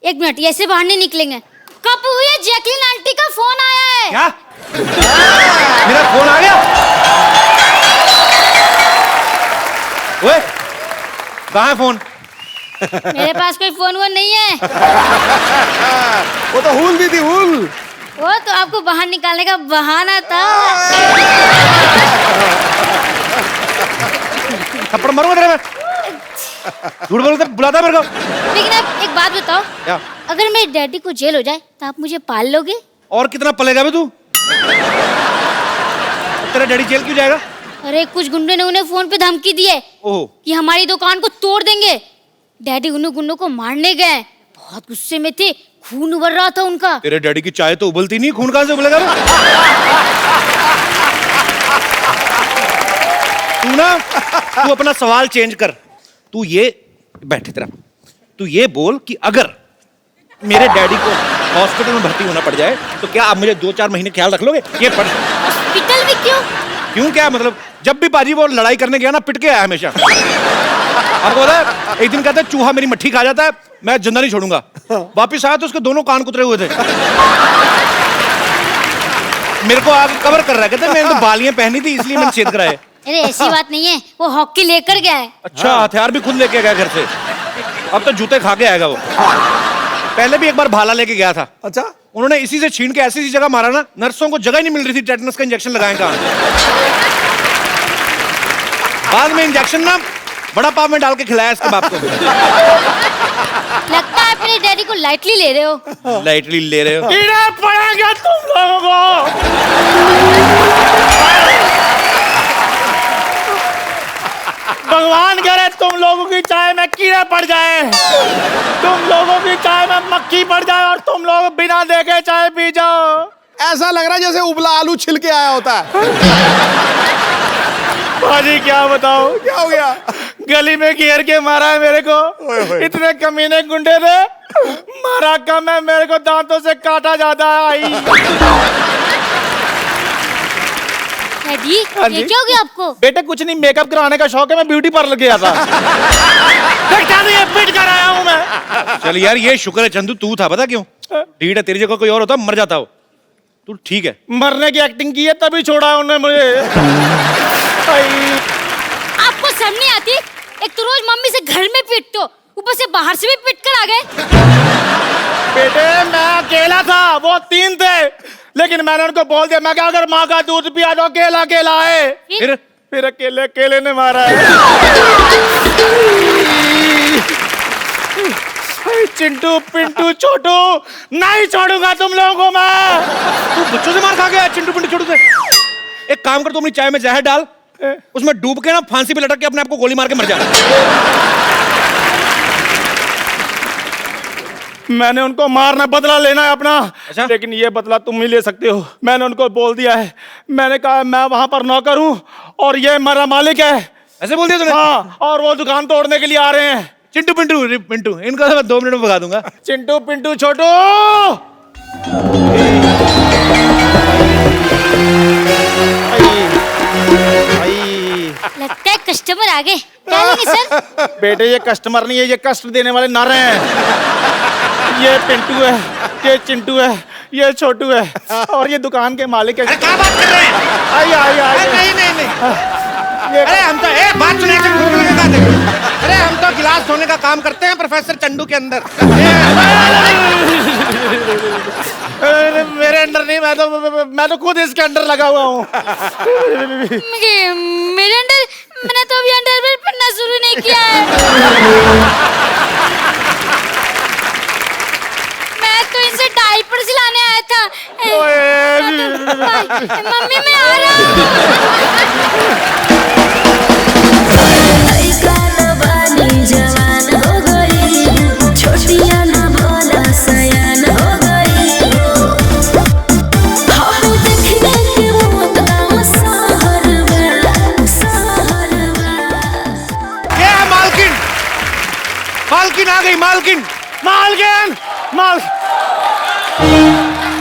एक मिनट, ऐसे बाहर नहीं निकलेंगे। कब हुई है? जैकलिन आंटी का फोन आया है। क्या? मेरा फोन आ गया? ओए, कहाँ है फोन? मेरे पास कोई फोन वोन नहीं है। वो तो हुल दी थी, हुल। वो तो आपको बाहर निकालने का बहाना था। थप्पड़ मारूंगा तेरे में। झूठ बोलते बुलाता मेरे को। लेकिन आप एक बात बताओ, क्या? अगर मेरे डैडी को जेल हो जाए तो आप मुझे पाल लोगे? और कितना पलेगा बे तू? तेरा डैडी जेल क्यों जाएगा? अरे कुछ गुंडे ने उन्हें फोन पे धमकी दी है ओह, कि हमारी दुकान को तोड़ देंगे। डैडी उन गुंडों को मारने गए, बहुत गुस्से में थे, खून उबल रहा था उनका। तेरे डैडी की चाय तो उबलती नहीं, खून कहां से उबलेगा? तू ना, तू अपना सवाल चेंज कर। तू ये बैठे तेरा, तू ये बोल कि अगर मेरे डैडी को हॉस्पिटल में भर्ती होना पड़ जाए तो क्या आप मुझे 2-4 महीने ख्याल रख लोगे? ये पढ़। हॉस्पिटल में क्यों? क्यों क्या मतलब? जब भी बाजी वो लड़ाई करने गया ना, पिट के आया हमेशा। आपको पता है, एक दिन कहता है चूहा मेरी मट्ठी खा जाता है, मैं जिंदा नहीं छोड़ूंगा। वापिस आया तो उसके दोनों कान कुतरे हुए थे। मेरे को आगे कवर कर रहा है, कहते मैंने तो बालियां पहनी थी इसलिए मैंने छेद कराए। अरे ऐसी बात नहीं है, वो हॉकी लेकर गया है। अच्छा, हथियार भी खुद लेके गया घर से। अब तो जूते खा के आएगा वो। पहले भी एक बार भाला लेके गया था। अच्छा, उन्होंने इसी से छीन के ऐसी जगह मारा ना, नर्सों को जगह ही नहीं मिल रही थी टेटनस का इंजेक्शन लगाएं कहां। बाद में इंजेक्शन ना बड़ा पाव में डाल के खिलाया इसके बाप को। लगता है अपने डैडी को लाइटली ले रहे हो। लाइटली ले रहे हो? कीड़े पड़ेंगे तुम लोगों को। भगवान करे तुम लोगों की चाय में कीड़े पड़ जाए, तुम लोगों की चाय में मक्खी पड़ जाए और तुम लोग बिना देखे चाय पी जाओ। ऐसा लग रहा है जैसे उबला आलू छिल के आया होता है। भाजी क्या बताओ, क्या हो गया? गली में घेर के मारा है मेरे को। इतने कमीने गुंडे ने मारा कम है, मेरे को दांतों से काटा जाता है। आई डैडी, हाँ जी? ये क्या हो गया आपको? बेटे कुछ नहीं, मेकअप कराने का शौक है, मैं ब्यूटी पार्लर गया था। देखता नहीं है, पिट कर आया हूं मैं। चल यार, ये शुक्र है चंदू तू था। पता क्यों? ठीक है, तेरी जगह कोई और होता मर जाता हो। तू ठीक है। मरने की एक्टिंग की है तभी छोड़ा है उन्होंने मुझे। आपको शर्म नहीं आती? एक तो रोज मम्मी से घर में पीटते हो, ऊपर से बाहर से भी पीट कर आ गए। बेटे मैं अकेला था, वो 3 थे, लेकिन मैंने उनको बोल दिया, मैं क्या अगर माँ का दूध पिया तो अकेला अकेला है। फिर अकेले अकेले ने मारा है। चिंटू पिंटू छोटू, नहीं छोड़ूंगा तुम लोगों को मैं। तू बच्चों से मार खा गया चिंटू पिंटू छोटू से? एक काम कर, तू अपनी चाय में जहर डाल, उसमें डूब के ना फांसी पे लटक के अपने आप को गोली मार के मर जा। मैंने उनको मारना बदला लेना है अपना। अच्छा? लेकिन ये बदला तुम ही ले सकते हो। मैंने उनको बोल दिया है, मैंने कहा मैं वहां पर नौकर हूँ और ये मेरा मालिक है। ऐसे बोल दिया तूने? हाँ, और वो दुकान तोड़ने के लिए आ रहे हैं। चिंटू पिंटू पिंटू, इनको मैं 2 मिनट में भगा दूंगा। चिंटू पिंटू छोटू। लगता है कस्टमर आ गए। क्या लेंगे सर? बेटे ये कस्टमर नहीं है, ये कष्ट देने वाले नारे हैं। ये पिंटू है, ये चिंटू है, ये छोटू है और ये दुकान के मालिक है। क्या बात कर रहे हैं? आइए। नहीं। अरे हम तो बात सुने। अरे हम तो गिलास धोने का काम करते हैं प्रोफेसर चंदू के अंदर। मेरे अंडर नहीं, मैं तो खुद इसके अंडर लगा हुआ हूँ। मेरे अंडर? मैंने तो अभी अंडरवेयर पहनना शुरू नहीं किया है। मैं तो इनसे डायपर सिलाने आया था। मम्मी मैं आ रहा हूँ। जवान हो गई, छोटिया ना भोला सयान हो गई। देखने के मौत का सहरवा। ये है मालकिन। मालकिन आ गई, मालकिन।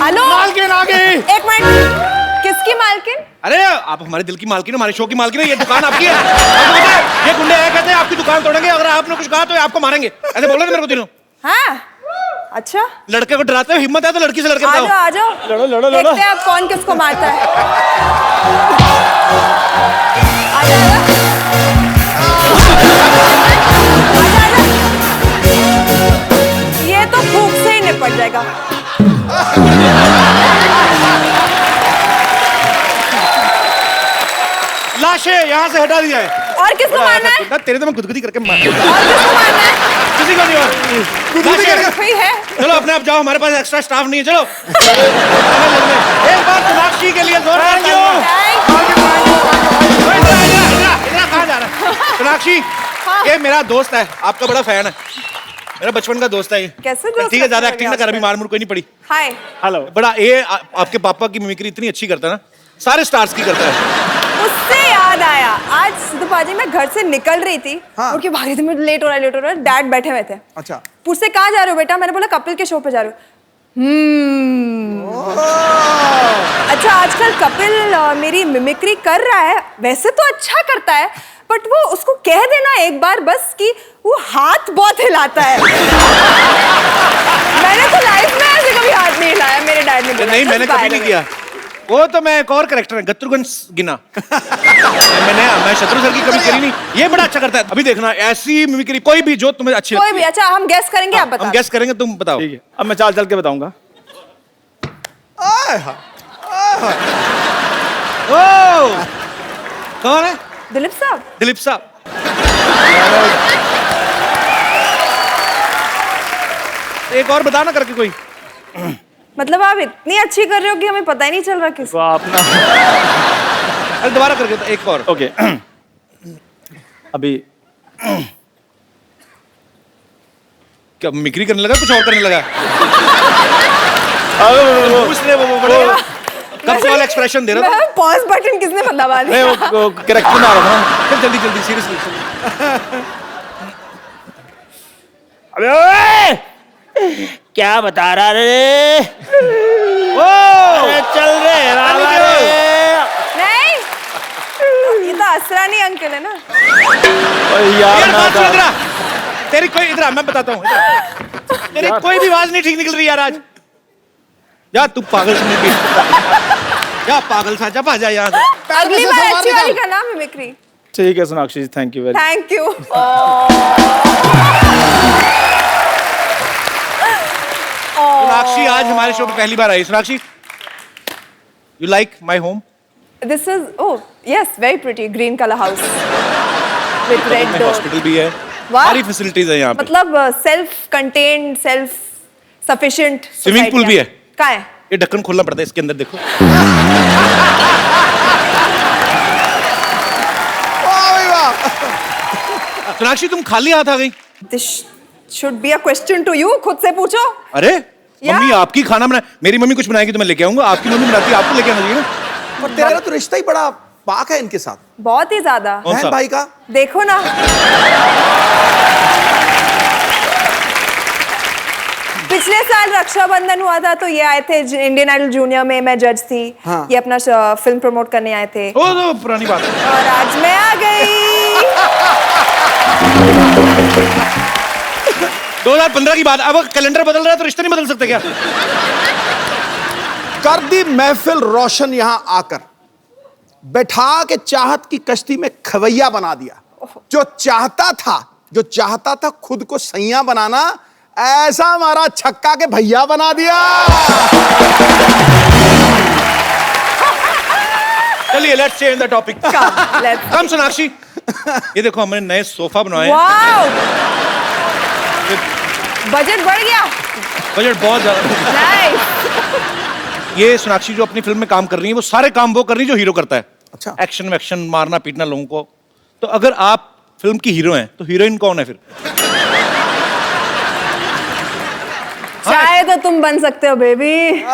हेलो, मालकिन आ गई। एक मिनट, किसकी मालकिन? अरे आप हमारे दिल की मालकिन, हमारे शो की मालकिन है। ये दुकान आपकी है। आपको पता है, ये गुंडे आए कहते हैं आपकी दुकान तोड़ेंगे, अगर आपने कुछ कहा तो आपको मारेंगे। ऐसे बोल रहे थे मेरे को तीनों। हाँ, अच्छा लड़के को डराते हो, हिम्मत है तो लड़की से लड़के आ बताओ। जाओ आ जाओ, लड़ो लड़ो लड़ो। देखते हैं अब कौन किसको मारता है। आ जा, ये तो भूख से ही निपट जाएगा। लाशें यहाँ से हटा दिया है। और किसको मारना है? ना तेरे तो मैं गुदगुदी करके मार और किसको मारना है? किसी को नहीं और। लाशें। कोई है? चलो अपने आप जाओ, हमारे पास एक्स्ट्रा स्टाफ नहीं है, चलो। एक बार सोनाक्षी के लिए जोरदार कहाँ जा रहा है? सोनाक्षी, ये मेरा दोस्त है, आपका बड़ा फैन है, मेरा बचपन का दोस्त है ये। कैसे दोस्त? ठीक है, ज्यादा एक्टिंग ना कर, अभी मार मुर कोई नहीं पड़ी। हाय। हेलो। बड़ा ये आपके पापा की मिमिक्री इतनी अच्छी करता है ना, सारे स्टार्स की करता है। उससे याद आया, आज सिद्धू मैं घर से निकल रही थी, हाँ। उठ के भाग रही थी, मुझे लेट हो रहा है। डैड बैठे हुए थे। अच्छा। पूछते कहाँ जा रहे हो बेटा? मैंने बोला कपिल के शो पे जा रहे हो। अच्छा, आजकल कपिल मेरी मिमिक्री कर रहा है, वैसे तो अच्छा करता है, बट वो उसको कह देना एक बार बस कि वो हाथ बहुत हिलाता है। मैंने तो लाइफ में ऐसे कभी हाथ नहीं हिलाया, मेरे डैड ने बोला। नहीं, मैंने कभी नहीं किया। वो तो मैं एक और कैरेक्टर है, गत्रुघ्न गिना। मैं शत्रु सर की कभी करी नहीं, ये बड़ा अच्छा करता है। अभी देखना ऐसी मिमिक्री कोई भी जो तुम्हें अच्छी कोई भी। अच्छा, हम गेस करेंगे, आप बताओ। हम गेस करेंगे, तुम बताओ। ठीक है, अब मैं चाल चल के बताऊंगा। ओ कौन है? दिलीप साहब। दिलीप साहब। एक और बता ना करके कोई। मतलब आप इतनी अच्छी कर रहे हो कि हमें पता ही नहीं चल रहा किस। तो आप ना अरे दोबारा करके बता, एक और। ओके। अभी क्या मिमिक्री करने लगा, कुछ और करने लगा? पूछ ले, वो बड़े कब से वाला एक्सप्रेशन दे रहा था। पॉज बटन किसने दबा नहीं, दिया? वो कैरेक्टर में आ रहा था ना। चल जल्दी जल्दी, सीरियसली। अबे ओए! क्या बता रहा रे? अरे चल रे बाबा रे। नहीं, ये तो असरानी अंकल है ना। ओए यार ना बात सुन इधर आ। तेरी कोई इधर आ, मैं बताता हूँ। तेरी कोई भी आवाज नहीं ठीक निकल रही यार आज। जा तू पागल सुन के, जा पागल सा, जा जा यहाँ से। अगली बार अच्छी वाली का नाम मिमिक्री। ठीक है Sonakshi ji, thank you very. Thank you. Sonakshi आज हमारे शो पे पहली बार आई। Sonakshi, you like my home? This is, oh yes, very pretty green color house with red door. Hospital भी है, वाह। सारी फैसिलिटीज है यहाँ पे। मतलब self contained, self sufficient. Swimming pool भी है। कहाँ है? ये ढक्कन खोलना पड़ता है, इसके अंदर देखो। सोनाक्षी तुम खाली हाथ आ गई? This should be a question to you. खुद से पूछो। अरे या? मम्मी आपकी खाना बना, मेरी मम्मी कुछ बनाएगी तो मैं लेके आऊंगा, आपकी मम्मी बनाती है आपको लेके आना चाहिए ना। पर तेरा तो रिश्ता ही बड़ा पाक है इनके साथ, बहुत ही ज्यादा। कौन सा? बहन भाई का। देखो ना, पिछले साल रक्षाबंधन हुआ था तो ये आए थे इंडियन आइडल जूनियर में, मैं जज थी। हाँ। ये अपना फिल्म प्रमोट करने आए थे ओ तो पुरानी बात है। और आज मैं आ गई। 2015 की बात, अब कैलेंडर बदल रहा है तो रिश्ते नहीं बदल सकते क्या? कर दी महफिल रोशन यहाँ आकर, बैठा के चाहत की कश्ती में खवैया बना दिया। जो चाहता था खुद को सैया बनाना, ऐसा हमारा छक्का के भैया बना दिया। चलिए लेट्स चेंज द टॉपिक। कम सोनाक्षी, ये देखो हमने नए सोफा बनवाए हैं। वाओ, बजट बढ़ गया। बजट बहुत ज्यादा। नाइस। ये सोनाक्षी जो अपनी फिल्म में काम कर रही है, वो सारे काम वो कर रही है जो हीरो करता है। अच्छा। एक्शन मारना पीटना लोगों को। तो अगर आप फिल्म की हीरो हैं तो हीरोइन कौन है फिर? चाहे तो तुम बन सकते हो बेबी।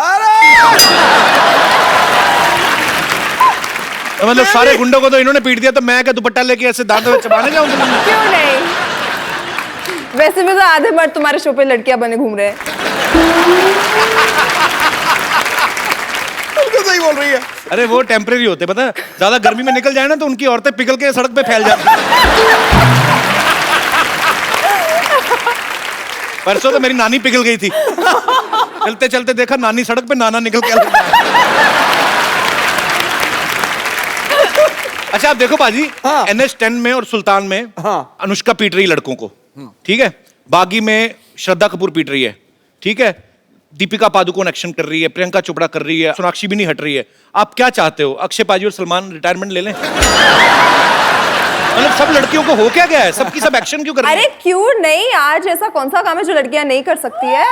तो मतलब सारे गुंडों को तो इन्होंने पीट दिया, तो मैं क्या दुपट्टा लेके ऐसे दांतों में चबाने जाऊं फिल्म में? क्यों नहीं? वैसे भी तो आधे मर्द तुम्हारे शो पे लड़कियां बने घूम रहे हैं। बिल्कुल सही बोल रही है। अरे वो टेम्परेरी होते, पता है, ज्यादा गर्मी में निकल जाए ना तो उनकी औरतें पिघल के सड़क पे फैल जाती हैं। परसों तो मेरी नानी पिघल गई थी, चलते चलते देखा नानी सड़क पे, नाना निकल के आ गया। अच्छा आप देखो बाजी, हाँ। NH10 में और सुल्तान में हाँ। अनुष्का पीट रही लड़कों को, ठीक है। बागी में श्रद्धा कपूर पीट रही है, ठीक है। दीपिका पादुकोण एक्शन कर रही है, प्रियंका चोपड़ा कर रही है, सोनाक्षी भी नहीं हट रही है। आप क्या चाहते हो, अक्षय पाजी और सलमान रिटायरमेंट ले लें? मतलब सब लड़कियों को हो क्या गया है, सबकी सब एक्शन क्यों कर रही है? अरे क्यों नहीं, आज ऐसा कौन सा काम है जो लड़कियां नहीं कर सकती है?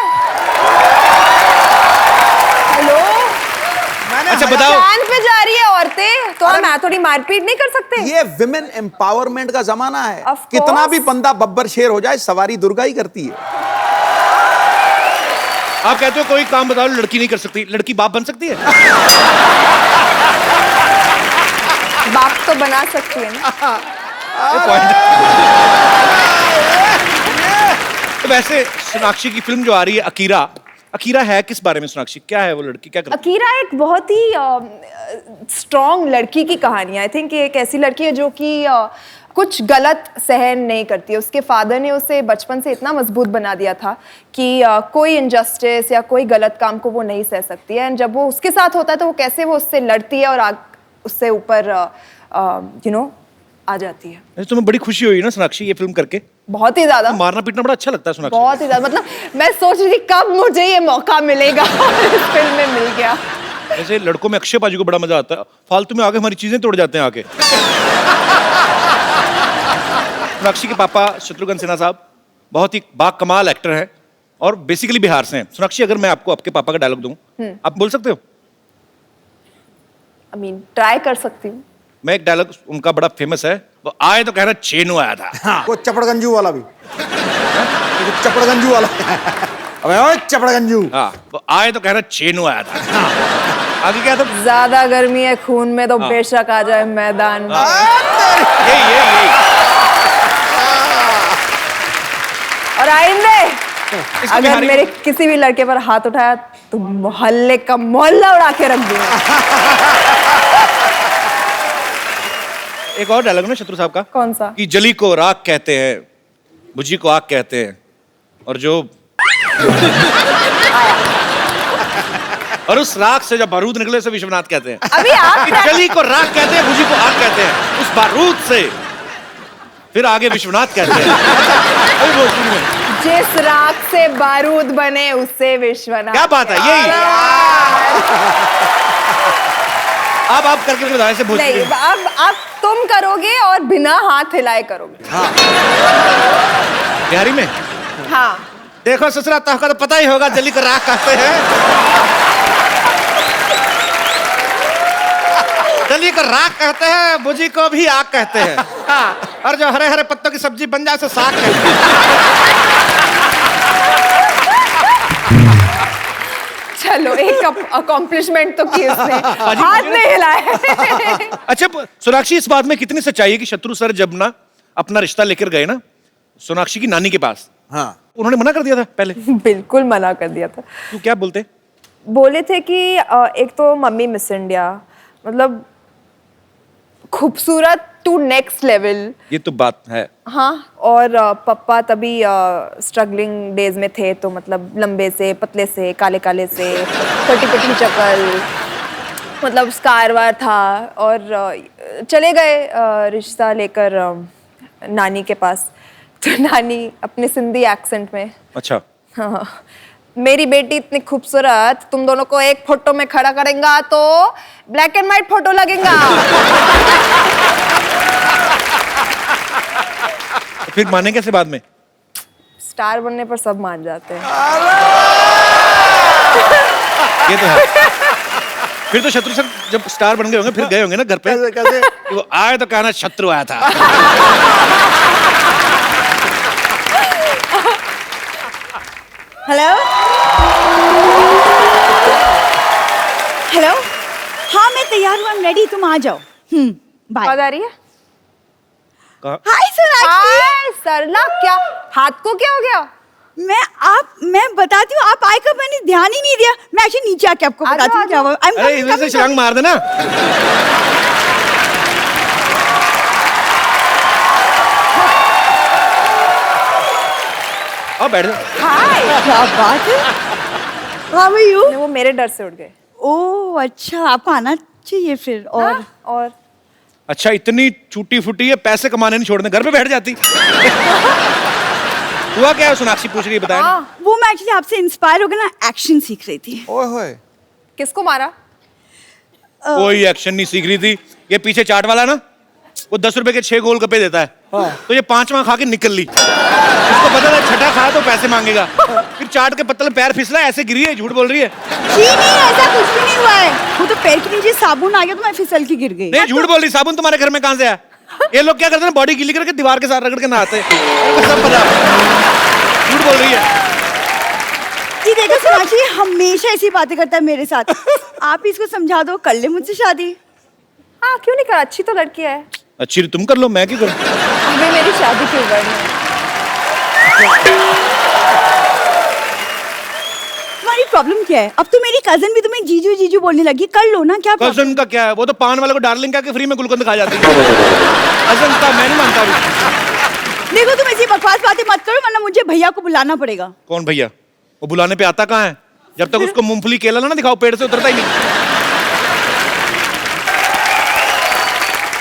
हेलो, अच्छा बताओ, चांद पे जा रही है औरतें, तो हम थोड़ी मारपीट नहीं कर सकते? ये विमेन एम्पावरमेंट का जमाना है। Of course. कितना भी बंदा बब्बर शेर हो जाए, सवारी दुर्गा ही करती है। आप कहते हो कोई काम बताओ लड़की नहीं कर सकती, लड़की बाप बन सकती है? बाप तो बना सकती है ना। ये पॉइंट। तो वैसे सोनाक्षी की फिल्म जो आ रही है अकीरा, अकीरा है किस बारे में? सोनाक्षी क्या है वो लड़की, क्या करती है? अकीरा एक बहुत ही स्ट्रॉन्ग लड़की की कहानी है। आई थिंक ये एक ऐसी लड़की है जो कि कुछ गलत सहन नहीं करती है। उसके फादर ने उसे बचपन से इतना मजबूत बना दिया था कि कोई इनजस्टिस या कोई गलत काम को वो नहीं सह सकती है। एंड जब वो उसके साथ होता है तो वो कैसे वो उससे लड़ती है और उससे ऊपर आ जाती है। तुम्हें बड़ी खुशी हुई ना सोनाक्षी ये फिल्म करके? बहुत ही ज्यादा। मारना पीटना बड़ा अच्छा लगता है सोनाक्षी? बहुत ही ज्यादा, मतलब मैं सोच रही थी कब मुझे ये मौका मिलेगा और इस फिल्म में मिल गया। ऐसे लड़कों में अक्षय पाजी को बड़ा मजा आता है, फालतू में आके हमारी चीजें तोड़ जाते हैं आके। सोनाक्षी के पापा शत्रुघ्न सिन्हा साहब बहुत ही बाकमाल एक्टर हैं और बेसिकली बिहार से हैं। सोनाक्षी अगर मैं आपको आपके पापा का डायलॉग दूं, आप बोल सकते हो? आई मीन ट्राई कर सकती हूँ। मैं एक डायलॉग उनका बड़ा फेमस है, वो आए तो कह रहा चेनू आया था। हाँ। वो चपड़गंजू वाला भी, चपड़गंजू वाला। अबे ओए चपड़गंजू। हाँ, वो आए तो कह रहा चेनू आया था। आगे क्या था? ज्यादा गर्मी है खून में तो बेशक आ जाए मैदान में। यही और आइंदे इसको अगर बिहारी- मेरे किसी भी लड़के पर हाथ उठाया तो मोहल्ले का मोहल्ला उड़ा के रख दूंगा। एक और डायलॉग ना शत्रु साहब का, कौन सा? कि जली को राख कहते हैं, भुजी को आग कहते हैं, और जो और उस राख से जब बारूद निकले उसे विश्वनाथ कहते हैं। अभी आप कि जली को राख कहते हैं, भुजी को आग कहते हैं, उस बारूद से फिर आगे विश्वनाथ कहते हैं। अभी भोजपुरी में जिस राख से बारूद बने उससे विश्वनाथ। क्या बात है, यही आप करके बताएं से भोजपुरी नहीं, में। अब तुम करोगे और बिना हाथ हिलाए करोगे। बिहारी में हाँ। देखो ससुरा तो पता ही होगा, जली को राख कहते हैं, जली को राख कहते हैं, भुजी को भी आग कहते हैं, और जो हरे हरे पत्तों की सब्जी बन जाए उसे साग कहते हैं। चलो एक अकॉम्प्लिशमेंट तो की उसने, हाथ नहीं हिलाए। अच्छा सोनाक्षी, इस बात में कितनी सच्चाई है कि शत्रु सर जब ना अपना रिश्ता लेकर गए ना सोनाक्षी की नानी के पास, हाँ। उन्होंने मना कर दिया था पहले? बिल्कुल मना कर दिया था। तू क्या बोलते? बोले थे कि एक तो मम्मी मिस इंडिया, मतलब खूबसूरत टू नेक्स्ट लेवल। ये तो बात है। हाँ, और पापा तभी स्ट्रगलिंग डेज में थे, तो मतलब लंबे से पतले से काले काले से छोटी छोटी शक्ल, मतलब स्कार वार था, और चले गए रिश्ता लेकर नानी के पास। तो नानी अपने सिंधी एक्सेंट में, अच्छा, हाँ, मेरी बेटी इतनी खूबसूरत, तुम दोनों को एक फोटो में खड़ा करेंगे तो ब्लैक एंड व्हाइट फोटो लगेगा। फिर माने कैसे बाद में? स्टार बनने पर सब मान जाते हैं। ये तो है। फिर तो शत्रु सर जब स्टार बन गए होंगे फिर गए होंगे ना घर पे, कैसे? कि वो आए तो कहना शत्रु आया था। हेलो हेलो, हाँ मैं तैयार हूँ, रेडी, तुम आ जाओ। बाय। आवाज आ रही है? कहा? हाय सोनाक्षी। हाय सरला, क्या हाथ को क्या हो गया? मैं बताती हूँ, आप आए कब, मैंने ध्यान ही नहीं दिया। मैं एक्चुअली नीचे आके आपको आ जाओ, बताती हूँ आ क्या जाओ। हुआ। अरे इधर से छलांग मार देना। आओ बैठ जाओ। हाय, क्या बात है। How are you? वो मेरे डर से उठ गए। ओह अच्छा, आपको आना चाहिए फिर। और अच्छा इतनी छूटी फूटी है, पैसे कमाने नहीं छोड़ने, घर पे बैठ जाती। हुआ क्या है? सोनाक्षी पूछ रही है, बताया नहीं। वो मैं एक्चुअली आपसे इंस्पायर होकर ना एक्शन सीख रही थी। ओए होए। किसको मारा? कोई एक्शन नहीं सीख रही थी। ये पीछे चाट वाला ना, वो 10 रुपए के 6 गोलगप्पे देता है, तो ये 5वां खा के निकल ली। इसको पता था छठा खाया तो पैसे मांगेगा, फिर चाट के पत्तल पैर फिसला, ऐसे गिरी है, झूठ बोल रही है। जी नहीं, ऐसा कुछ भी नहीं हुआ है। वो तो पैर के नीचे साबुन आ गया तो मैं फिसल के गिर गई। नहीं झूठ बोल रही, साबुन तुम्हारे घर में कहां से आया? ये लोग क्या करते हैं, बॉडी गीली करके दीवार के साथ रगड़ के नहाते हैं, मेरे को सब पता है। झूठ बोल रही है। जी देखो सोनाक्षी हमेशा ऐसी बातें करता है मेरे साथ। आप ही इसको समझा दो, कर ले मुझसे शादी। हाँ क्यों नहीं करा, अच्छी तो लड़की है। अच्छी तुम कर लो, मैं क्यों करूं? अबे मेरी शादी क्यों करनी है? तुम्हारी प्रॉब्लम क्या है? अब तो मेरी कजन भी तुम्हें जीजू जीजू बोलने लगी, कर लो ना। क्या problem? कजन का क्या है? वो तो पान वाले को डार्लिंग कह के फ्री में गुलकंद खा जाती है। कजन का मैं नहीं मानता अभी। देखो तुम ऐसी बकवास बातें मत करो वरना मुझे भैया को बुलाना पड़ेगा। कौन भैया? वो बुलाने पे आता कहाँ है? जब तक उसको मूंगफली केला ना दिखाओ, पेड़ से उतरता ही नहीं।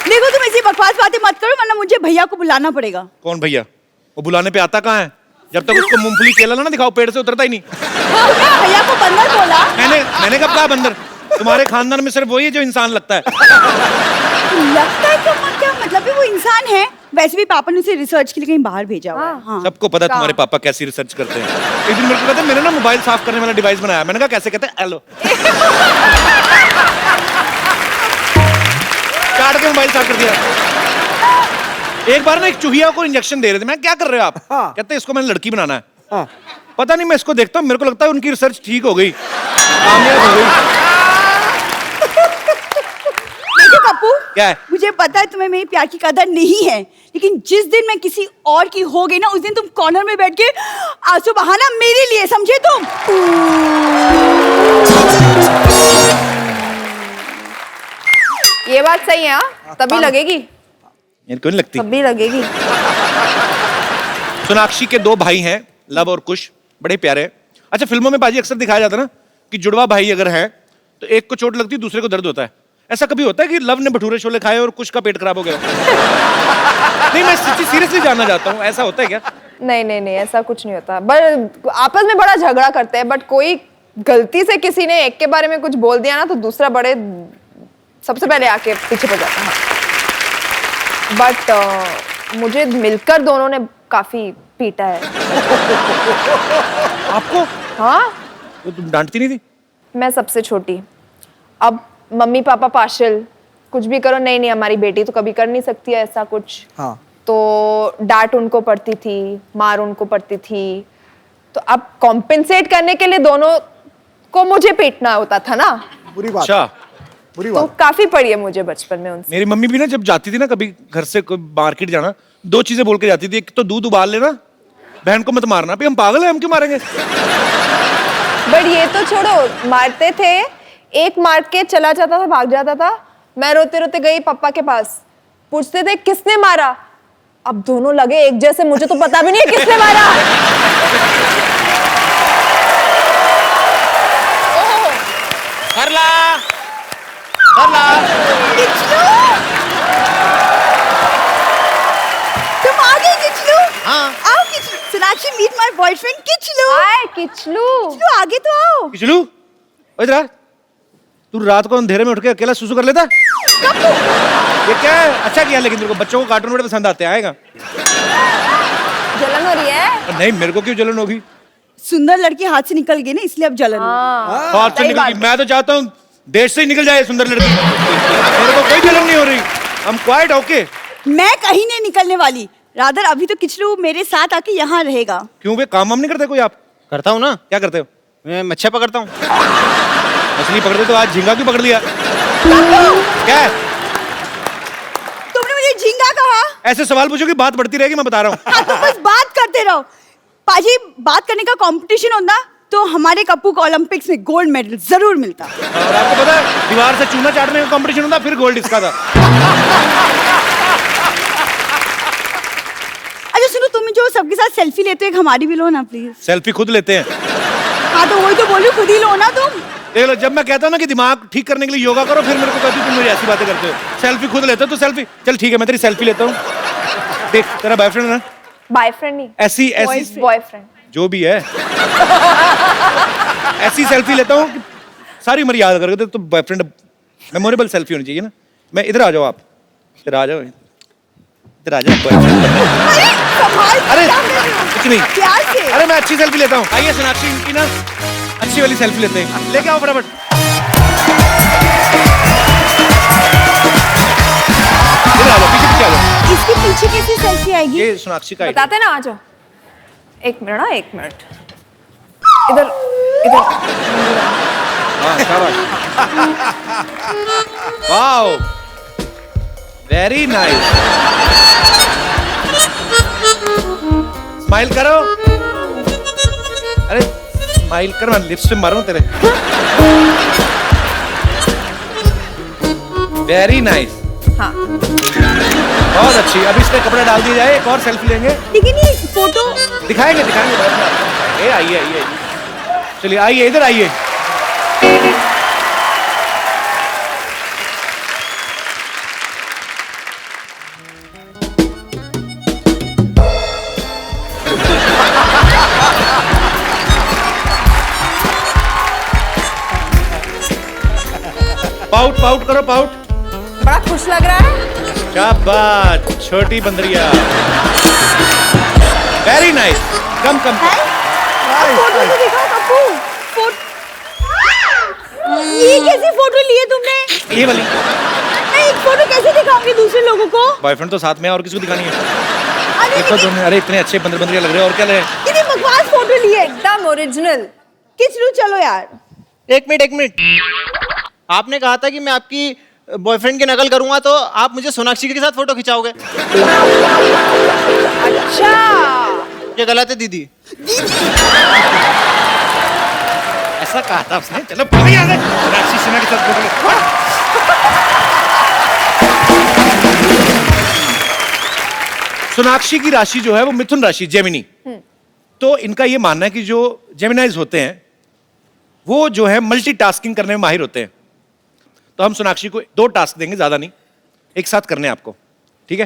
देखो तुम ऐसी बकवास बातें मत करो वरना मुझे भैया को बुलाना पड़ेगा। कौन भैया? वो बुलाने पे आता कहाँ है? जब तक उसको मूंगफली केला ना दिखाओ, पेड़ से उतरता ही नहीं। तुमने भैया को बंदर बोला? मैंने कब कहा बंदर? तुम्हारे खानदान में सिर्फ वही है जो इंसान लगता है। लगता है क्या मतलब है? वो इंसान है। वैसे भी पापा ने उसे रिसर्च के लिए कहीं बाहर भेजा हुआ है। हाँ। सबको पता है तुम्हारे पापा कैसी रिसर्च करते हैं। एक दिन मेरे को कहते हैं, मैंने ना मोबाइल साफ करने वाला डिवाइस बनाया। मैंने कहा कैसे? कहते हैं हेलो। काट के मोबाइल साफ कर दिया। एक बार ना एक चूहिया को इंजेक्शन दे रहे थे, मैं क्या कर रहे हो आप? कहते हैं इसको मैंने लड़की बनाना है। पता नहीं, मैं इसको देखता हूँ, मेरे को लगता है उनकी रिसर्च ठीक हो गई, कामयाब हो गई। देखो पप्पू, क्या है? मुझे पता है तुम्हें मेरी प्यार की कदर नहीं है, लेकिन जिस दिन मैं किसी और की हो गई ना, उस दिन तुम कॉर्नर में बैठ के आंसू बहाना मेरे लिए, समझे तुम? ये बात सही है। हाँ तभी लगेगी, यार क्यों नहीं लगती? तभी लगेगी। सोनाक्षी के 2 भाई हैं, लव और कुश, बड़े प्यारे। अच्छा फिल्मों में बाजी अक्सर दिखाया जाता है ना कि जुड़वा भाई अगर है तो एक को चोट लगती है, दूसरे को दर्द होता है। ऐसा कभी होता है कि लव ने भटूरे छोले खाए और कुश का पेट खराब हो गया? नहीं मैं सीरियसली जानना चाहता हूँ, ऐसा होता है क्या? नहीं ऐसा कुछ नहीं होता। बट आपस में बड़ा झगड़ा करते हैं, बट कोई गलती से किसी ने एक के बारे में कुछ बोल दिया ना तो दूसरा बड़े सबसे पहले आके पीछे पड़ जाता है। बट मुझे मिलकर दोनों ने काफी पीटा है। आपको? हाँ तो तुम डांटती नहीं थी? मैं सबसे छोटी। अब मम्मी पापा पार्शल, कुछ भी करो, नहीं हमारी बेटी तो कभी कर नहीं सकती है ऐसा कुछ। हाँ। तो डांट उनको पड़ती थी, मार उनको पड़ती थी। तो अब कॉम्पेंसेट करने के लिए दोनों को मुझे पीटना होता था ना। बुरी बात। अच्छा बुरी तो बात। काफी पड़ी है मुझे बचपन में उनसे। मेरी मम्मी भी ना जब जाती थी ना कभी घर से मार्केट जाना, 2 चीजें बोल के जाती थी। एक तो दूध उबाल लेना, बहन को मत मारना। हम पागल हैं, हम क्यों मारेंगे? बट ये तो छोड़ो, मारते थे, एक मार के चला जाता था, भाग जाता था। मैं रोते रोते गई पापा के पास, पूछते थे किसने मारा। अब दोनों लगे एक जैसे, मुझे तो पता भी नहीं है किसने मारा। करला तुम आ गए किचलू? हाँ। आओ Kichlu. Sonakshi meet my boyfriend Kichlu. Hi Kichlu. Kichlu आगे तो आओ। किचलू इधर आ। तू रात को अंधेरे में उठ के अकेला सुसु कर लेता? ये क्या है? अच्छा किया, लेकिन तेरे को बच्चों को कार्टून बड़े पसंद आते हैं, आएगा? जलन हो रही है? नहीं मेरे को क्यों जलन होगी? सुंदर लड़की हाथ से निकल गई ना, इसलिए अब जलन। हाथ से सही निकल गई। बात। मैं तो चाहता हूँ देश से ही निकल जाए सुंदर लड़की। मेरे को कोई जलन नहीं हो रही, I'm quite okay। मैं कहीं नहीं निकलने वाली। रादर अभी तो किचलू मेरे साथ आके यहाँ रहेगा। क्यों बे, काम वाम नहीं करते कोई आप? करता हूँ ना, क्या करते हो? मैं मच्छी पकड़ता हूँ। मछली पकड़ते तो आज झींगा क्यों पकड़ लिया? क्या है? तुमने मुझे झींगा कहा? ऐसे सवाल पूछोगी बात बढ़ती रहेगी, मैं बता रहा हूँ। हाँ, तुम बस बात करते रहो। पाजी बात करने का कंपटीशन होता तो हमारे कप्पू को ओलंपिक्स में गोल्ड मेडल जरूर मिलता। और आपको पता है दीवार से चूना चाटने का कंपटीशन होता, फिर गोल्ड इसका था। अच्छा सुनो, तुम जो सबके साथ सेल्फी लेते हो, एक हमारी भी लो ना प्लीज। सेल्फी खुद लेते हैं। हाँ तो वही तो बोली, खुद ही लो ना तुम। देख लो, जब मैं कहता हूँ ना कि दिमाग ठीक करने के लिए योगा करो, फिर मेरे को कहती हो तुम मेरी ऐसी बातें करते हो। सेल्फी खुद लेते हो तो सेल्फी, चल ठीक है मैं तेरी सेल्फी लेता हूँ। देख तेरा बॉयफ्रेंड है ना, बॉयफ्रेंड नहीं, ऐसी ऐसी बॉयफ्रेंड जो भी है ऐसी सेल्फी लेता हूँ कि सारी उम्र याद करके। तो बॉयफ्रेंड मेमोरेबल सेल्फी होनी चाहिए ना। मैं इधर आ जाओ, आप इधर आ जाओ, इधर आ जाओ boyfriend। अरे संभाल, अरे क्या कर रहे हो? कुछ नहीं, प्यार से। अरे मैं अच्छी सेल्फी लेता हूँ। आइए सोनाक्षी, इनकी ना अच्छी वाली सेल्फी लेते हैं, लेके आओ फटाफट। इधर आ जाओ, पीछे पीछे आ जाओ। इसके पीछे कैसी सेल्फी आएगी? ये सोनाक्षी का बताते ना, आ जाओ। एक मिनट ना, एक मिनट। इधर इधर। हाँ शाबाश, वाओ वेरी नाइस। स्माइल करो, अरे स्माइल कर, मैं लिप्स पे मारूं तेरे। वेरी नाइस, हाँ बहुत अच्छी। अब इसमें कपड़ा डाल दिया जाए, एक और सेल्फी लेंगे। लेकिन ये फोटो दिखाएंगे दिखाएंगे बाद में। आइए आइए, चलिए आइए इधर आइए। पाउट पाउट करो, पाउट। बड़ा खुश लग रहा है। शाबाश छोटी बंदरिया, वेरी नाइस। कम कम फोटो तो दिखाओ कप्पू। ये कैसी फोटो ली है तुमने? ये वाली नहीं, फोटो कैसे दिखाओगे दूसरे लोगों को? बॉयफ्रेंड तो साथ में है, और किसको दिखानी है? अरे देखो लेकिन तुमने, अरे इतने अच्छे बंदरिया लग रहे हो, और क्या ले? कितनी बकवास फोटो ली है। एकदम ओरिजिनल। खींच लूं, चलो यार। एक मिनट, आपने कहा था कि मैं आपकी बॉयफ्रेंड की नकल करूंगा, तो आप मुझे सोनाक्षी के साथ फोटो खिंचाओगे? अच्छा, ये गलत है दीदी। ऐसा कहा था उसने। चलो भाग यहाँ से, सोनाक्षी सिन्हा के साथ फोटो। सोनाक्षी की राशि जो है वो मिथुन राशि, जेमिनी। तो इनका ये मानना है कि जो जेमिनाइज होते हैं वो जो है मल्टीटास्किंग करने में माहिर होते हैं। तो हम सोनाक्षी को 2 टास्क देंगे, ज्यादा नहीं, एक साथ करने हैं आपको, ठीक है?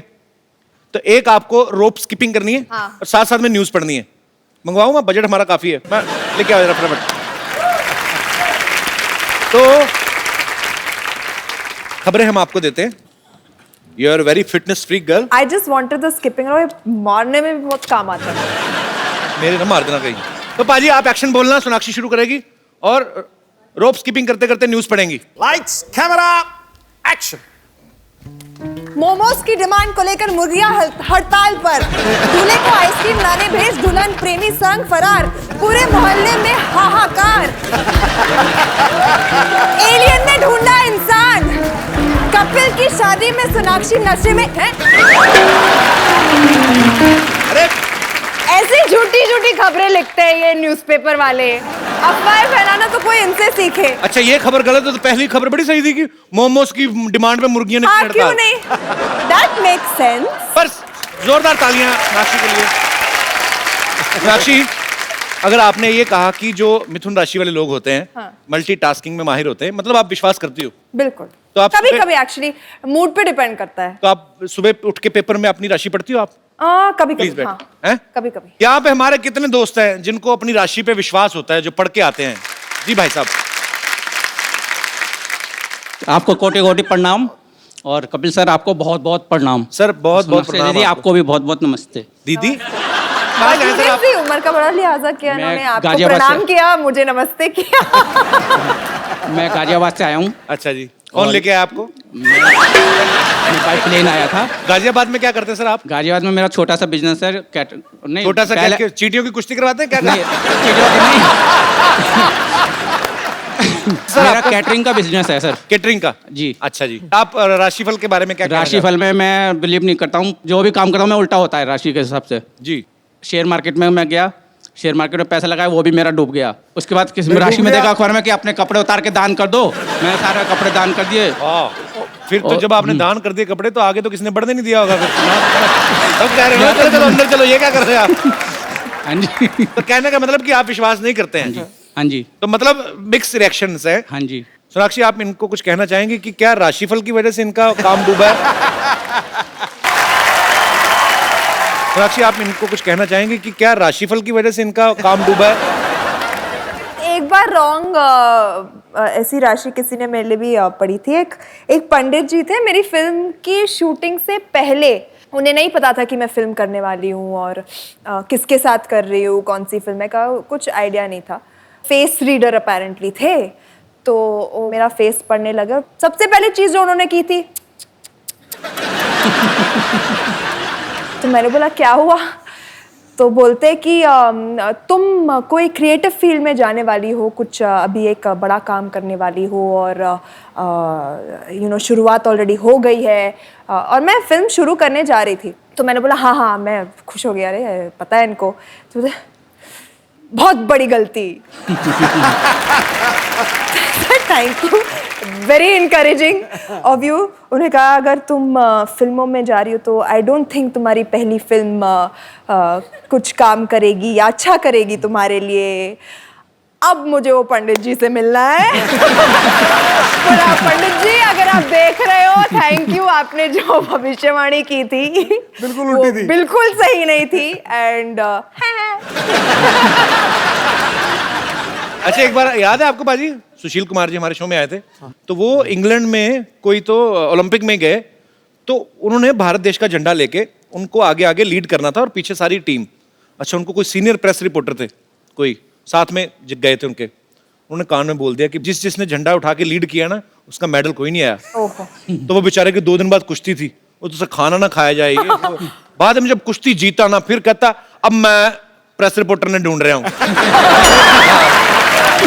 तो एक आपको रोप स्किपिंग करनी है, हाँ। और साथ साथ में न्यूज पढ़नी है। मंगवाऊं मैं? बजट हमारा काफी है, मैं लेके आओ जरा फटाफट। तो खबरें हम आपको देते हैं। You are very fitness freak girl. I just wanted the skipping, और ये मारने में भी बहुत काम आता है। मेरे ना मार देना कहीं। तो पाजी आप एक्शन बोलना, सोनाक्षी शुरू करेगी और रोप स्किपिंग करते करते न्यूज पढ़ेंगी। Lights camera action. मोमोज की डिमांड को लेकर मुर्गिया हड़ताल पर। दूल्हे को आइसक्रीम लाने भेज दुल्हन प्रेमी संग फरार। पूरे मोहल्ले में हाहाकार। एलियन ने ढूंढा इंसान। कपिल की शादी में सोनाक्षी नशे में है। अरे ऐसी झूठी झूठी खबरें लिखते हैं ये न्यूज़पेपर वाले। अफवाहें फैलाना तो कोई इनसे सीखे। अच्छा, ये खबर गलत है तो पहली खबर बड़ी सही थी कि मोमोज की डिमांड पे मुर्गियां ने हाँ, हड़ताल। क्यों नहीं? That makes sense. पर जोरदार तालियां सोनाक्षी के लिए। सोनाक्षी, अगर आपने ये कहा कि जो मिथुन राशि वाले लोग होते हैं हाँ। मल्टीटास्किंग में माहिर होते हैं, मतलब आप विश्वास करती हो? बिल्कुल। तो आप कभी सुबह- कभी एक्चुअली मूड पे डिपेंड करता है। तो आप सुबह उठ के पेपर में अपनी राशि पढ़ती हो आप? कभी प्लीज कभी, बैठ। हाँ, हैं? कभी कभी। यहाँ पे हमारे कितने दोस्त हैं जिनको अपनी राशि पे विश्वास होता है, जो पढ़ के आते हैं? जी भाई साहब। आपको कोटि कोटि प्रणाम, और कपिल सर आपको बहुत बहुत प्रणाम। सर बहुत बहुत नमस्ते प्रणाम दीदी, आपको। आपको भी बहुत बहुत नमस्ते। दीदी कहाँ गए सर आप? अपनी उम्र का बड़ा लिहाजा किया मैं इन्होंने। आपको गाजियाबाद प्रणाम से- किया, मुझे नमस्ते किया। मैं गाजियाबाद से आया हूँ। अच्छा जी, कौन और- लेके आया आपको? मैं बाई प्लेन आया था। गाजियाबाद में क्या करते हैं सर आप? गाजियाबाद में मेरा छोटा सा बिजनेस है। नहीं, छोटा सा पहले- क्या, चीटियों की कुश्ती करवाते हैं क्या? नहीं, चीटियों की नहीं। मेरा कैटरिंग का बिजनेस है सर। केटरिंग का? जी। अच्छा जी। आप राशिफल के बारे में क्या कहना चाहते राशिफल में मैं बिलीव नहीं करता हूँ। जो भी काम करता हूँ मैं उल्टा होता है राशि के हिसाब से। हैं? जी। शेयर मार्केट में मैं गया, शेयर मार्केट में पैसा लगाया, वो भी मेरा डूब गया। उसके बाद किसी डूब राशि में गया? देखा अखबार में कि अपने कपड़े उतार के दान कर दो। मैंने सारे कपड़े दान कर दिए। वाह, फिर तो जब आपने दान कर दिए कपड़े तो आगे तो किसने बढ़ने नहीं दिया होगा फिर। अब कह रहे हो चलो चलो अंदर चलो, ये क्या कर रहे हैं आप? हाँ जी तो कहने का मतलब कि आप विश्वास नहीं करते हैं। हाँ जी तो मतलब मिक्स रिएक्शंस है। हाँ जी। सोनाक्षी, आप इनको कुछ कहना चाहेंगे कि क्या राशिफल की वजह से इनका काम डूबा है? सोनाक्षी, आप इनको कुछ कहना चाहेंगे कि क्या राशिफल की वजह से इनका काम डूबा है? एक बार रॉन्ग ऐसी राशि किसी ने मेरे लिए भी पढ़ी थी। एक पंडित जी थे, मेरी फिल्म की शूटिंग से पहले उन्हें नहीं पता था कि मैं फिल्म करने वाली हूँ और किसके साथ कर रही हूँ, कौन सी फिल्म है का कुछ आइडिया नहीं था। फेस रीडर अपेरेंटली थे, तो वो मेरा फेस पढ़ने लगा। सबसे पहले चीज़ जो उन्होंने की थी तो मैंने बोला क्या हुआ? तो बोलते कि तुम कोई क्रिएटिव फील्ड में जाने वाली हो, कुछ अभी एक बड़ा काम करने वाली हो और शुरुआत ऑलरेडी हो गई है। और मैं फिल्म शुरू करने जा रही थी, तो मैंने बोला हाँ हाँ, मैं खुश हो गया, अरे पता है इनको। तो बोलते बहुत बड़ी गलती। Thank you, very encouraging of you. उन्हें कहा अगर तुम फिल्मों में जा रही हो तो आई डोंट थिंक तुम्हारी पहली फिल्म कुछ काम करेगी या अच्छा करेगी तुम्हारे लिए। अब मुझे वो पंडित जी से मिलना है। बोला पंडित जी अगर आप देख रहे हो, थैंक यू, आपने जो भविष्यवाणी की थी बिल्कुल उल्टी थी, बिल्कुल सही नहीं थी। एंड अच्छा, एक बार याद है आपको बाजी, सुशील कुमार जी हमारे शो में आए थे। तो वो इंग्लैंड में कोई तो ओलंपिक में गए, तो उन्होंने भारत देश का झंडा लेके उनको आगे आगे लीड करना था और पीछे सारी टीम। अच्छा, उनको कोई सीनियर प्रेस रिपोर्टर थे, कोई साथ में गए थे उनके, उन्होंने कान में बोल दिया कि जिसने झंडा उठा के लीड किया ना, उसका मेडल कोई नहीं आया। तो वो बेचारे की 2 दिन बाद कुश्ती थी, वो तो खाना ना खाया जाएगी। तो बाद में जब कुश्ती जीता ना, फिर कहता अब मैं प्रेस रिपोर्टर ने ढूंढ रहा हूँ।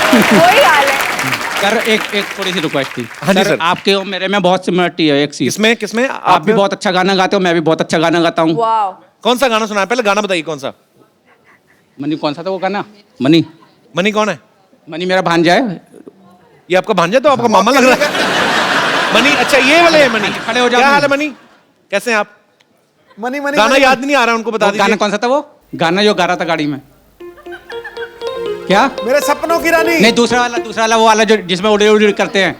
वही हाल है। सर एक थोड़ी सी रिक्वेस्ट थी। हाँ जी सर। आपके और मेरे में बहुत सिमिलरिटी है। एक चीज, किसमें किसमें? आप भी बहुत अच्छा गाना गाते हो, मैं भी बहुत अच्छा गाना गाता हूँ। वाओ। कौन सा गाना सुना? पहले गाना बताइए कौन सा। मनी कौन सा था वो गाना? मनी। मनी कौन है? मनी मेरा भांजा है। ये आपका भांजा? तो आपका मामा लग रहा है। मनी, अच्छा ये वाले है मनी। खड़े हो जाओ। क्या हाल है मनी, कैसे हैं आप? मनी मनी गाना मनी, याद नहीं आ रहा उनको, बता दीजिए। गाना कौन सा था वो गाना जो गा रहा था गाड़ी में? क्या? मेरे सपनों की रानी। नहीं, दूसरा वाला वो वाला जो जिसमें उड़े उड़े करते हैं।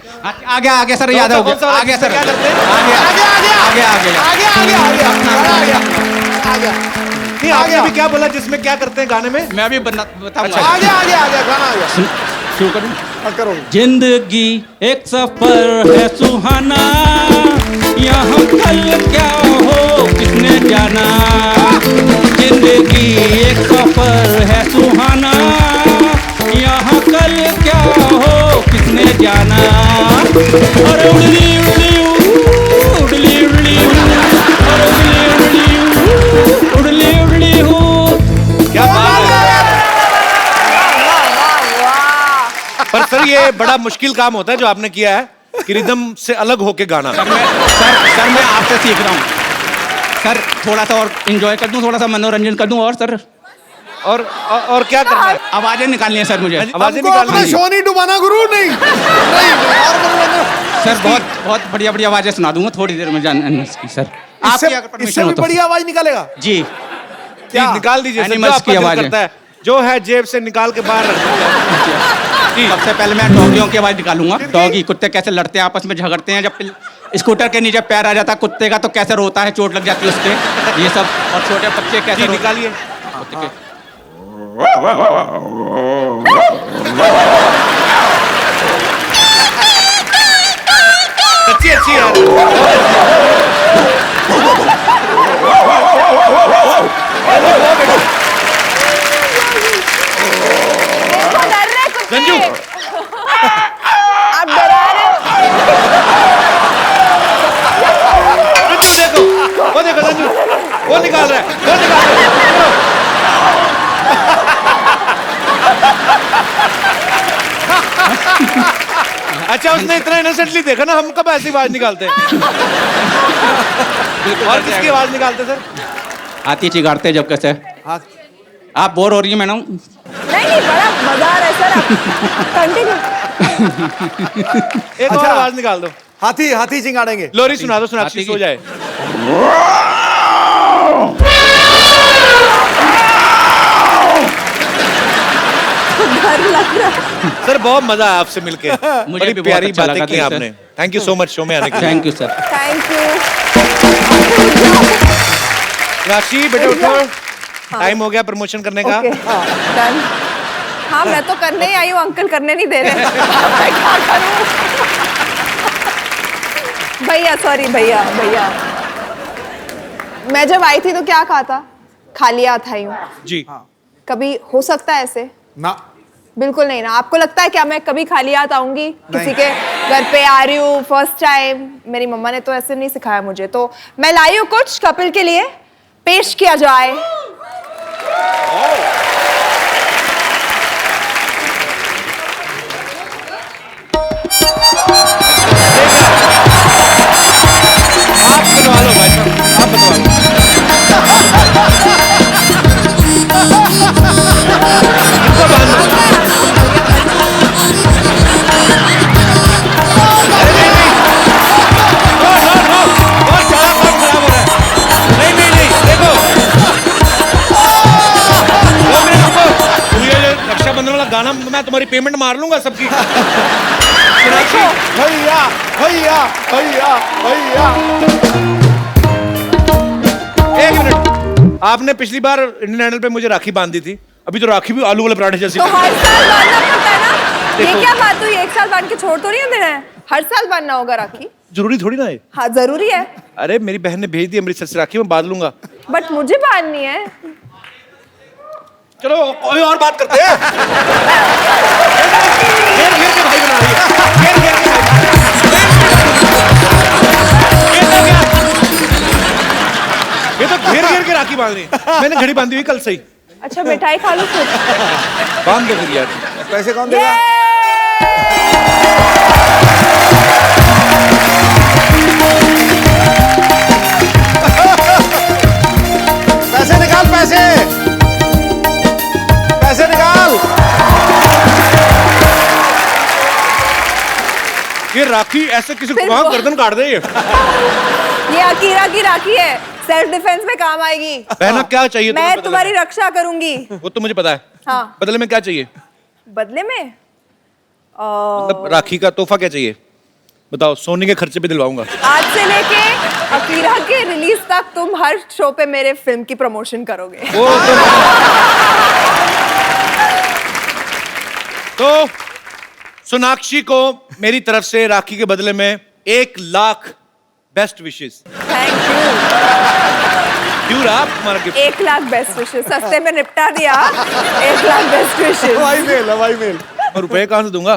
आगे सर, याद हो गया। आगे सर, क्या करते हैं? आगे आगे आगे आगे आगे आगे आगे आगे आगे आगे नहीं, आपने भी क्या बोला जिसमें क्या करते हैं गाने में? मैं भी बताऊंगा। आगे आगे आगे गाना आ गया। शुरू करूं? हाँ, करो। जिंदगी एक सफर है सुहाना, यहाँ कल क्या हो किसने जाना। जिंदगी एक सफर है सुहाना, यहाँ कल क्या हो किसने जाना। अरे उड़ली उड़ली उड़ली उड़ली उड़ली उड़ली हूँ। क्या बात है। पर सर ये बड़ा मुश्किल काम होता है जो आपने किया है कि रिदम से अलग होके गाना। सर मैं आपसे सीख रहा हूँ सर। थोड़ा सा और एंजॉय कर दूं, थोड़ा सा मनोरंजन कर दूं। और सर और क्या करना है? आवाजें निकालनी है सर मुझे। आवाजें हमको अपना निकालनी है। शो नहीं डुबाना गुरु, नहीं सर बहुत बढ़िया बढ़िया आवाजें सुना दूंगा थोड़ी देर में जानने की सर। आपकी अगर इससे परमिशन हो भी तो। बड़ी आवाज निकालेगा। जी ठीक, निकाल दीजिए सर, जो Animals आपका की दिल आवाजें। करता है, जो है जेब से निकाल के बाहर रख दीजिए। सबसे पहले मैं डॉगियों की आवाज निकालूंगा। डॉगी कुत्ते कैसे लड़ते हैं, आपस में झगड़ते हैं। जब स्कूटर के नीचे पैर आ जाता है कुत्ते का तो कैसे रोता है, चोट लग जाती है उसके, ये सब। और छोटे बच्चे कैसे जी, निकालिए। अच्छी अच्छी है। डर रहे कुत्ते। संजू। आप डरा रहे हो। देखो वो देखो संजू, वो निकाल रहा है, वो निकाल रहा है। अच्छा, उसने इतना इनोसेंटली देखा ना, हम कब ऐसी आवाज निकालते हैं? और किसकी आवाज निकालते सर? आती चिगाड़ते जब कैसे। आप बोर हो रही है मैडम? नहीं बड़ा मजा आ रहा है सर। आप कंटिन्यू। एक और आवाज निकाल दो। हाथी हाथी चिंगाड़ेंगे। लोरी सुना दो, सोनाक्षी हाथी सो जाए। डर लग रहा है। सर बहुत मजा आया आपसे मिलके, मुझे बड़ी भी बहुत प्यारी अच्छा बातें लगा की था, आपने। Thank you so much show में आने के लिए। Thank you sir. Thank you. राशि बेटे उठो, टाइम हो गया प्रमोशन करने का। Okay, done. हाँ, मैं तो करने ही आई हूँ, अंकल करने नहीं दे रहे। मैं क्या करूँ? भैया सॉरी, भैया भैया। मैं जब आई थी तो क्या कहा था? खाली हाथ आई हूँ। जी कभी हो सकता है ऐसे? ना, बिल्कुल नहीं ना। आपको लगता है क्या मैं कभी खाली हाथ आऊंगी किसी के घर पे? आ रही हूँ फर्स्ट टाइम, मेरी मम्मा ने तो ऐसे नहीं सिखाया मुझे, तो मैं लाई हूँ कुछ कपिल के लिए, पेश किया जाए। आप बनवा लो भाई साहब, आप बनवा लो। इनको बांध दो। अरे नहीं नहीं, नो नो नो, बहुत ज्यादा काम खराब हो रहा है। नहीं नहीं नहीं, देखो 2 मिनट रुको। तुम ये जो रक्षाबंधन वाला गाना, मैं तुम्हारी पेमेंट मार लूंगा सबकी। सोनाक्षी, भैया भैया भैया भैया। एक मिनट, आपने पिछली बार इंडियन आइडल पे मुझे राखी बांधी थी, अभी तो राखी भी आलू वाले पराठे जैसी। तो हर साल बांधना पड़ता है ना। ये देखो। क्या बात हुई? एक साल बांध के छोड़ तो नहीं देना है, हर साल बांधना होगा राखी। जरूरी थोड़ी ना है। हाँ जरूरी है, अरे मेरी बहन ने भेज दी अमृतसर से राखी, मैं बांध लूंगा। बट मुझे बांधनी है। चलो कोई और बात करते हैं। घेर घेर के भाई बना रही है, घेर घेर के भाई। ये तो घेर घेर के राखी बांध रही है। मैंने घड़ी बांधी हुई कल से ही। अच्छा मिठाई खा लो फिर। बांध दो फिर यार। पैसे कौन देगा? पैसे निकाल, पैसे पैसे निकाल। ये राखी ऐसे किसी को फिर वहां वो- गर्दन काट दे ये। ये अकीरा की राखी है, सेल्फ डिफेंस में काम आएगी। बहना क्या चाहिए तुम्हें? मैं बदले तुम्हारी में? रक्षा करूंगी। वो तो मुझे पता है। हाँ। बदले में क्या चाहिए? बदले में मतलब राखी का तोहफा क्या चाहिए बताओ? सोने के खर्चे पे दिलवाऊंगा। आज से लेके अकीरा के रिलीज तक तुम हर शो पे मेरे फिल्म की प्रमोशन करोगे। वो तो सोनाक्षी को मेरी तरफ से राखी के बदले में 1 lakh best wishes. Thank you. क्यों रहा तुम्हारा गिफ्ट? 1 लाख बेस्ट विशेस, सस्ते में निपटा दिया। 1 लाख बेस्ट विशेस। हवाई मेल। और रुपए कहाँ से दूंगा?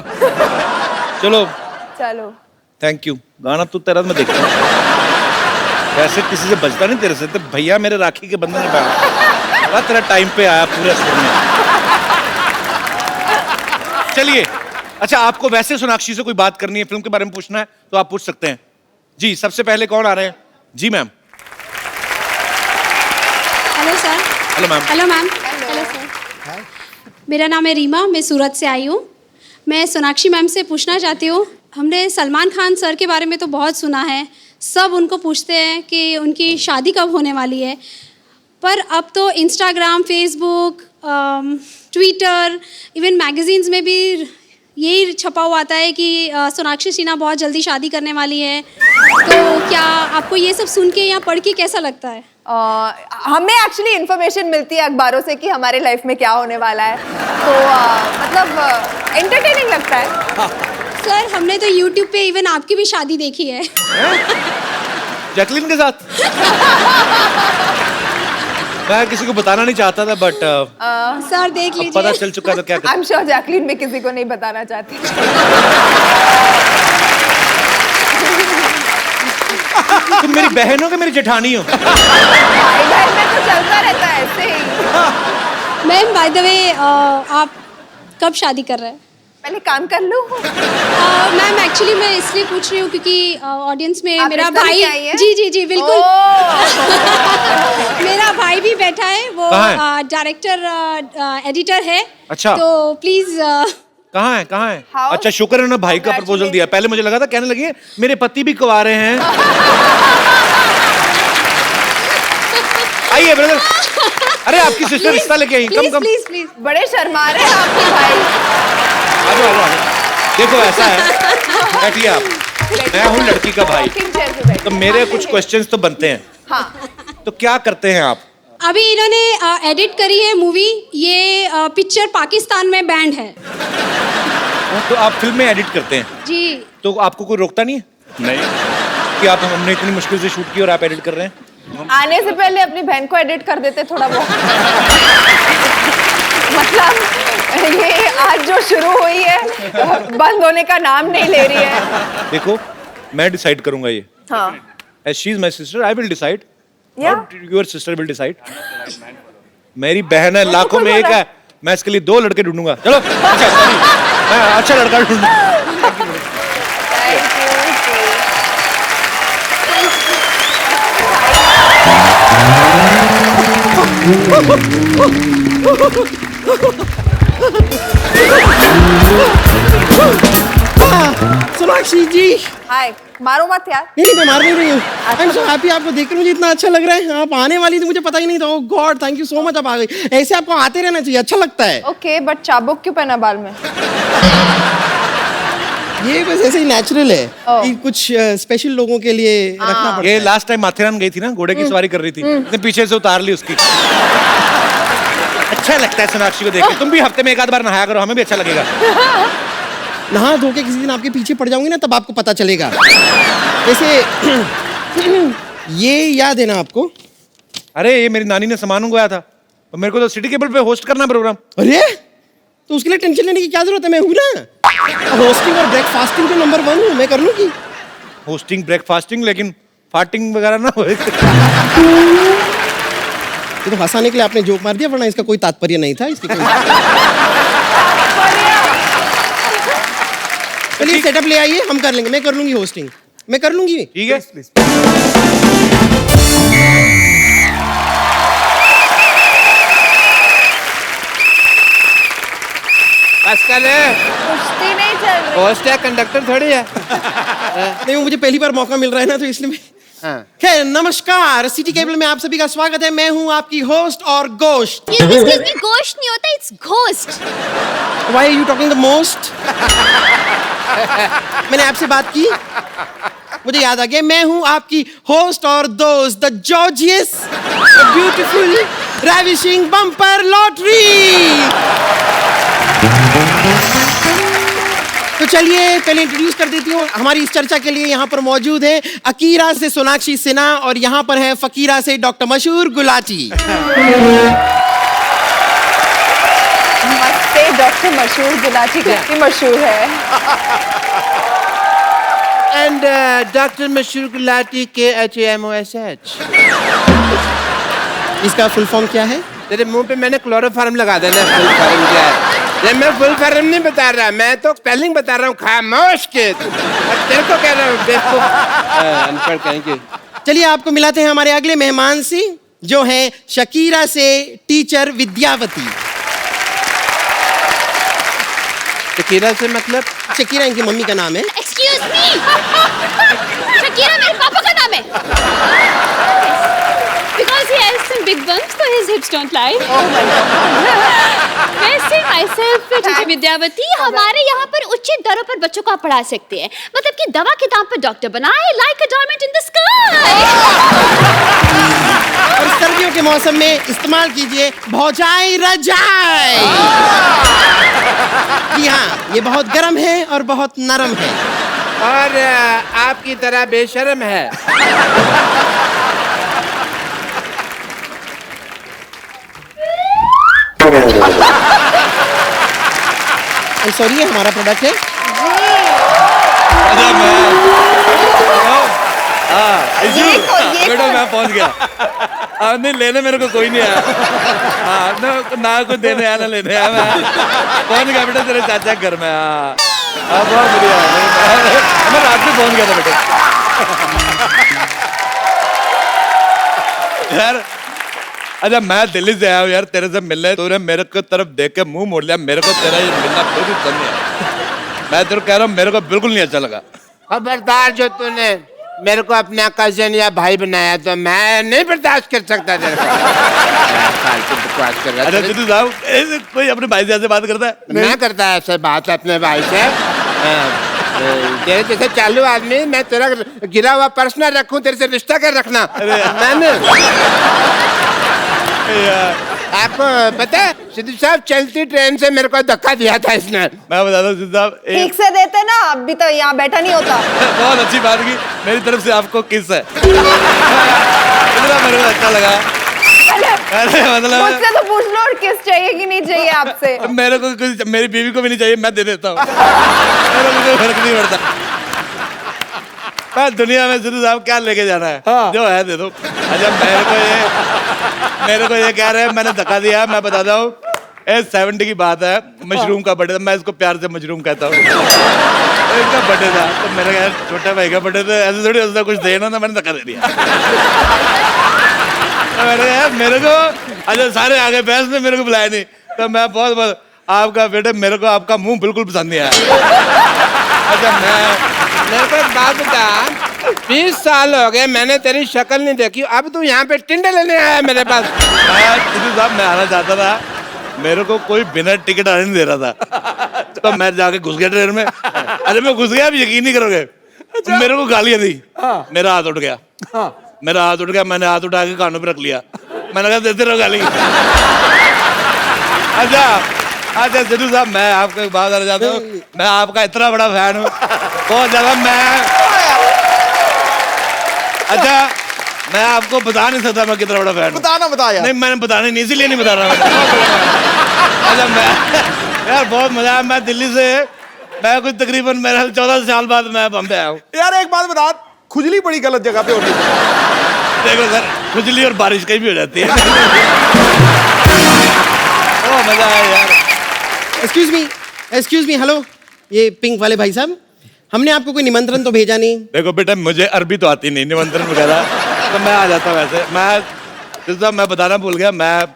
चलो चलो थैंक यू। गाना तो तेरा मैं देखता हूँ, वैसे किसी से बचता नहीं तेरे से। तो भैया मेरे राखी के बंधन में बैठा तेरा टाइम पे आया पूरे शो में। चलिए अच्छा, आपको वैसे सोनाक्षी से कोई बात करनी है, फिल्म के बारे में पूछना है तो आप पूछ सकते हैं। जी सबसे पहले कौन आ रहे हैं? जी ma'am. Hello sir. Hello ma'am. Hello ma'am. Hello sir. मेरा नाम है रीमा, मैं सूरत से आई हूँ। मैं सोनाक्षी मैम से पूछना चाहती हूँ, हमने सलमान खान सर के बारे में तो बहुत सुना है, सब उनको पूछते हैं कि उनकी शादी कब होने वाली है, पर अब तो Instagram, Facebook, Twitter, even magazines में भी यही छपा हुआ आता है कि सोनाक्षी सिन्हा बहुत जल्दी शादी करने वाली है। तो क्या आपको ये सब सुन के या पढ़ के कैसा लगता है? हमें एक्चुअली इन्फॉर्मेशन मिलती है अखबारों से कि हमारे लाइफ में क्या होने वाला है, तो मतलब एंटरटेनिंग लगता है। सर हमने तो YouTube पे इवन आपकी भी शादी देखी है। जैकलिन के साथ? मैं किसी को बताना नहीं चाहता था, बट सर देख लीजिए। पता चल चुका तो क्या आई एम श्योर जैकलिन में किसी को नहीं बताना चाहती। तुम मेरी बहन हो कि मेरी जेठानी हो? भाई बहन में तो चलता रहता है ऐसे ही। मैम बाय द वे आप कब शादी कर रहे हैं? पहले काम कर लूं। मैम एक्चुअली मैं इसलिए पूछ रही हूँ क्योंकि ऑडियंस में आप मेरा रिश्ता भाई, लेके आई हैं? जी जी जी बिल्कुल, ओह। मेरा भाई भी बैठा है, वो कहाँ है? डायरेक्टर एडिटर है। अच्छा। तो प्लीज कहाँ है कहाँ है? How? अच्छा शुक्र है ना भाई का प्रपोजल दिया। पहले मुझे लगा था कहने लगी मेरे पति भी कुंवारे हैं। आइए ब्रदर। अरे आपकी सिस्टर रिश्ता लेके आई। कम कम प्लीज प्लीज, बड़े शर्मा रहे हैं आपके भाई। आ जाओ आ जाओ। देखो ऐसा है, बैठिए आप। मैं हूँ लड़की का भाई, Rocking chair पे बैठिए। तो मेरे कुछ क्वेश्चंस तो बनते हैं। हाँ, तो क्या करते हैं आप? अभी इन्होंने एडिट करी है मूवी, ये पिक्चर पाकिस्तान में बैंड है। तो आप फिल्म में एडिट करते हैं, जी। तो आपको कोई रोकता नहीं है? नहीं कि आप हमने इतनी मुश्किल से शूट की और आप एडिट कर रहे हैं। आने से पहले अपनी बहन को एडिट कर देते थोड़ा बहुत। मतलब ये आज जो शुरू हुई है बंद होने का नाम नहीं ले रही है। देखो मैं डिसाइड करूंगा ये। हाँ, As she is my sister, I will decide. Yeah. Or your sister will decide. मेरी बहन है, लाखों में एक है। मैं इसके लिए 2 लड़के ढूंढूंगा। चलो। अच्छा sorry, मैं अच्छा लड़का ढूंढूंगा। सोनाक्षी जी, हाय, मारो मत यार। नहीं मैं मार नहीं रही हूँ। आई एम सो हैप्पी, आपको देखकर मुझे इतना अच्छा लग रहा है। आप आने वाली थी, मुझे पता ही नहीं था। Oh god, thank you so much, आप आ गई। ऐसे आपको आते रहना चाहिए, अच्छा लगता है। ओके, बट चाबुक क्यों पहना बाल में? ये बस ऐसे ही नेचुरल है कि कुछ स्पेशल लोगों के लिए रखना पड़ता ये है। लास्ट टाइम माथेरान गई थी ना, घोड़े की सवारी कर रही थी, इसने पीछे से उतार ली उसकी। अच्छा लगता है सोनाक्षी को देख के। तुम भी हफ्ते में 1 आध बार नहाया करो, हमें भी अच्छा लगेगा। नहा धो के किसी दिन आपके पीछे पड़ जाऊंगी ना, तब आपको पता चलेगा। वैसे ये याद है ना आपको? अरे ये मेरी नानी ने सामान मंगवाया था, और मेरे को तो सिटी केबल पे होस्ट करना प्रोग्राम। अरे तो उसके लिए टेंशन लेने की क्या जरूरत है, मैं हूं ना। होस्टिंग और ब्रेकफास्टिंग पे नंबर 1 हूं, मैं कर लूंगी। होस्टिंग ब्रेकफास्टिंग, लेकिन फास्टिंग वगैरह ना हो। ये तो हंसाने के लिए आपने जोक मार दिया, वरना इसका कोई तात्पर्य नहीं था। इसकी कोई चलिए सेटअप ले आइए, हम कर लेंगे। मैं कर लूंगी होस्टिंग, मैं कर लूंगी। ठीक है। बस कर ले, कुश्ती नहीं चल रही। होस्ट है, कंडक्टर थोड़ी है। नहीं, मुझे पहली बार मौका मिल रहा है ना, तो इसलिए खैर नमस्कार, सिटी केबल में आप सभी का स्वागत है। मैं हूं आपकी होस्ट और गोश्त। Excuse me, गोश्त नहीं होता, it's ghost. Why are you talking the most? मैंने आपसे बात की, मुझे याद आ गया। मैं हूं आपकी होस्ट और दोस्त, the gorgeous, the beautiful, ravishing bumper lottery. तो चलिए पहले इंट्रोड्यूस कर देती हूँ। हमारी इस चर्चा के लिए यहाँ पर मौजूद है अकीरा से सोनाक्षी सिन्हा, और यहाँ पर है फकीरा से डॉक्टर मशहूर गुलाटी। मस्ते डॉक्टर मशहूर गुलाटी कितनी मशहूर है। एंड डॉक्टर मशहूर गुलाटी KHAMOSH। इसका फुल फॉर्म क्या है? तेरे मुंह पे मैंने क्लोरोफार्म लगा देना। फुल फॉर्म क्या है? ये मैं फुल फॉर्म नहीं बता रहा, मैं तो स्पेलिंग बता रहा हूँ। खामोश के तेरे को कह रहा हूँ बेवकूफ, अनपढ़ कहीं की। चलिए आपको मिलाते हैं हमारे अगले मेहमान से, जो है शकीरा से टीचर विद्यावती। शकीरा से मतलब? शकीरा इनकी मम्मी का नाम है। Excuse me. शकीरा मेरे पापा का नाम है। Because he has some big bumps, so his hips don't lie. वैसे myself टीचर विद्यावती, हमारे यहाँ पर उचित दरों पर बच्चों को आप पढ़ा सकते हैं। मतलब कि दवा के दाम पर डॉक्टर बनाए, like a diamond in the sky. और सर्दियों के मौसम में इस्तेमाल कीजिए भौजाई रजाई। जी हाँ, ये बहुत गर्म है और बहुत नरम है, और आपकी तरह बेशर्म है। सॉरी, ये हमारा प्रोडक्ट है। बेटा मैं पहुंच गया। नहीं लेने मेरे को कोई नहीं आया। ना कोई देने आया ना लेने आया। मैं पहुंच गया बेटा तेरे चाचा के घर में। बहुत बढ़िया। मैं रात में पहुंच गया था बेटा। यार अच्छा मैं दिल्ली से आया हूँ यार तेरे से मिलने, तूने मेरे को तरफ देख के मुंह मोड़ लिया। मेरे को तेरा ये मिलना बहुत ही पसंद है। मैं तेरे को कह रहा हूँ मेरे को बिल्कुल नहीं अच्छा लगा। खबरदार, जो तूने मेरे को अपना कजन या भाई बनाया तो मैं नहीं बर्दाश्त कर सकता तेरे को। फालतू बकवास कर रहा अच्छा है। सिद्धू साहब, ऐसे कोई अपने भाई से ऐसे बात करता है? मैं करता है ऐसे बात अपने भाई से? तेरे जैसे चालू आदमी, मैं तेरा गिरा हुआ पर्स ना रखूं, तेरे से रिश्ता कर रखना मैंने। आपको पता है सिद्धू साहब, चलती ट्रेन से मेरे को धक्का दिया था इसने। मैं बताता हूँ सिद्धू साहब, ठीक से देते ना, अभी तो यहाँ बैठा नहीं होता। बहुत अच्छी बात की, मेरी तरफ से आपको किस है। इतना मेरे को अच्छा लगा। अरे मतलब मुझसे तो पूछ लो किस चाहिए कि नहीं चाहिए आपसे। मेरे को कुछ, मेरी बीवी को भी नहीं चाहिए, मैं दे देता हूँ। मेरे को कोई फर्क नहीं पड़ता। मैं दुनिया में सिद्धू साहब क्या लेके जाना है? जो है दे दो। अच्छा मेरे को ये कह रहे हैं मैंने धक्का दिया। मैं बताता हूँ, 70 की बात है, मशरूम का बर्थडे था। मैं इसको प्यार से मशरूम कहता हूँ। इसका बर्थडे था तो मेरे यार छोटा भाई का बर्थडे था, ऐसे थोड़ी उसने कुछ देना था, मैंने धक्का दे दिया। तो मेरे को अच्छा सारे आगे बहस में मेरे को बुलाया नहीं, तो मैं बहुत आपका बेटे, मेरे को आपका मुंह बिल्कुल पसंद नहीं आया। अच्छा मेरे को एक बात बता, 20 साल हो गए मैंने तेरी शक्ल नहीं देखी, अब तू यहाँ पे टिंडे लेने आया मेरे पास? सिद्धू साहब, मैं आना चाहता था, मेरे को कोई बिना टिकट आने नहीं दे रहा था, तो मैं जाके घुस गया ट्रेन में। अरे मैं घुस गया, आप यकीन नहीं करोगे। मेरे को गालियां दी, मेरा हाथ उठ गया, मेरा हाथ उठ गया, मैंने हाथ उठा के कानों पे रख लिया। मैंने कहा देते रहो गाली। अच्छा सिद्धू साहब, मैं आपको एक बात बताना चाहता हूँ, मैं आपका इतना बड़ा फैन हूँ, बहुत ज्यादा। मैं आपको बता नहीं सकता मैं कितना बड़ा फैन हूँ। बता यार। नहीं, मैंने बताने नहीं, इसीलिए नहीं बता रहा। अच्छा मैं यार बहुत मजा आया। मैं दिल्ली से, मैं कुछ तकरीबन मेरे 14 साल बाद मैं बम्बे आया हूँ। यार एक बात बता, खुजली बड़ी गलत जगह पे हो रही है। देखो सर, खुजली और बारिश कहीं भी हो जाती है। ओ मजा आया यार। एक्सक्यूज मी, हेलो, ये पिंक वाले भाई साहब, हमने आपको कोई निमंत्रण तो भेजा नहीं। देखो बेटा, मुझे अरबी तो आती नहीं, निमंत्रण वगैरह तो मैं आ जाता वैसे। मैं बताना भूल गया, मैं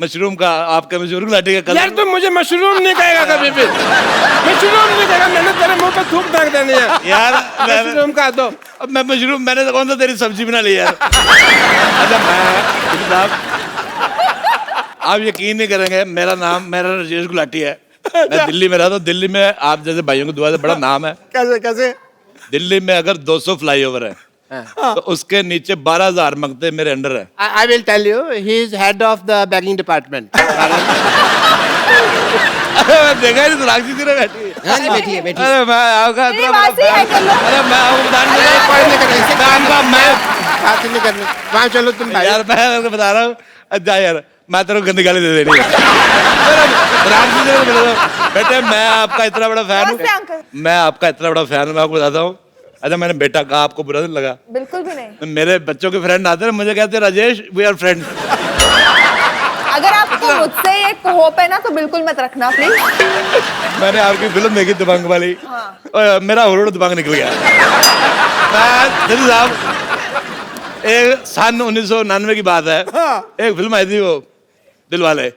मशरूम का, आपके मशरूम लाठी का कलर। यार तुम मुझे मशरूम नहीं कहेगा कभी भी, मशरूम नहीं कहेगा, मैंने तेरे मुंह पे थूक फेंक देनी है यार। मशरूम का दो। अब मैं मशरूम, मैंने तो कौन सा तेरी सब्जी बना ली यार। अच्छा साहब, आप यकीन नहीं करेंगे, मेरा राजेश गुलाटी है। मैं दिल्ली में रहता हूँ। दिल्ली में आप जैसे भाइयों की दुआ से बड़ा नाम है। कैसे? दिल्ली में अगर 200 फ्लाईओवर है तो उसके नीचे 12,000 मकते मेरे अंडर है। I will tell you, he is head of the bagging department. देखा नहीं, सोनाक्षी जी ने बैठी है। हाँ जी, बैठी है। अरे मैं आपका मेरी मासी है, कर लो। अरे मैं आपको बताने बात नहीं करनी, वहाँ चलो तुम भाई। यार, मैं आपको बता रहा हूँ। अच्छा यार, मैं तेरे को गंदी गाली दे देनी है। बेटे, मैं आपका इतना बड़ा फैन हूँ, मैं आपका इतना बड़ा फैन हूँ, मैं आपको बताता हूँ। अच्छा, मैंने बेटा कहा, आपको बुरा नहीं लगा? बिल्कुल भी नहीं। मेरे बच्चों के फ्रेंड आते हैं, मुझे कहते हैं राजेश, वी आर फ्रेंड्स। अगर आपको मुझसे ये होप है ना तो बिल्कुल मत रखना प्लीज। मैंने आपकी फिल्म देखी दबंग वाली, मेरा हुरड़ दिमाग निकल गया। सिद्धू साहब, एक सन 1999 की बात है, एक फिल्म आई थी वो दिलवाले।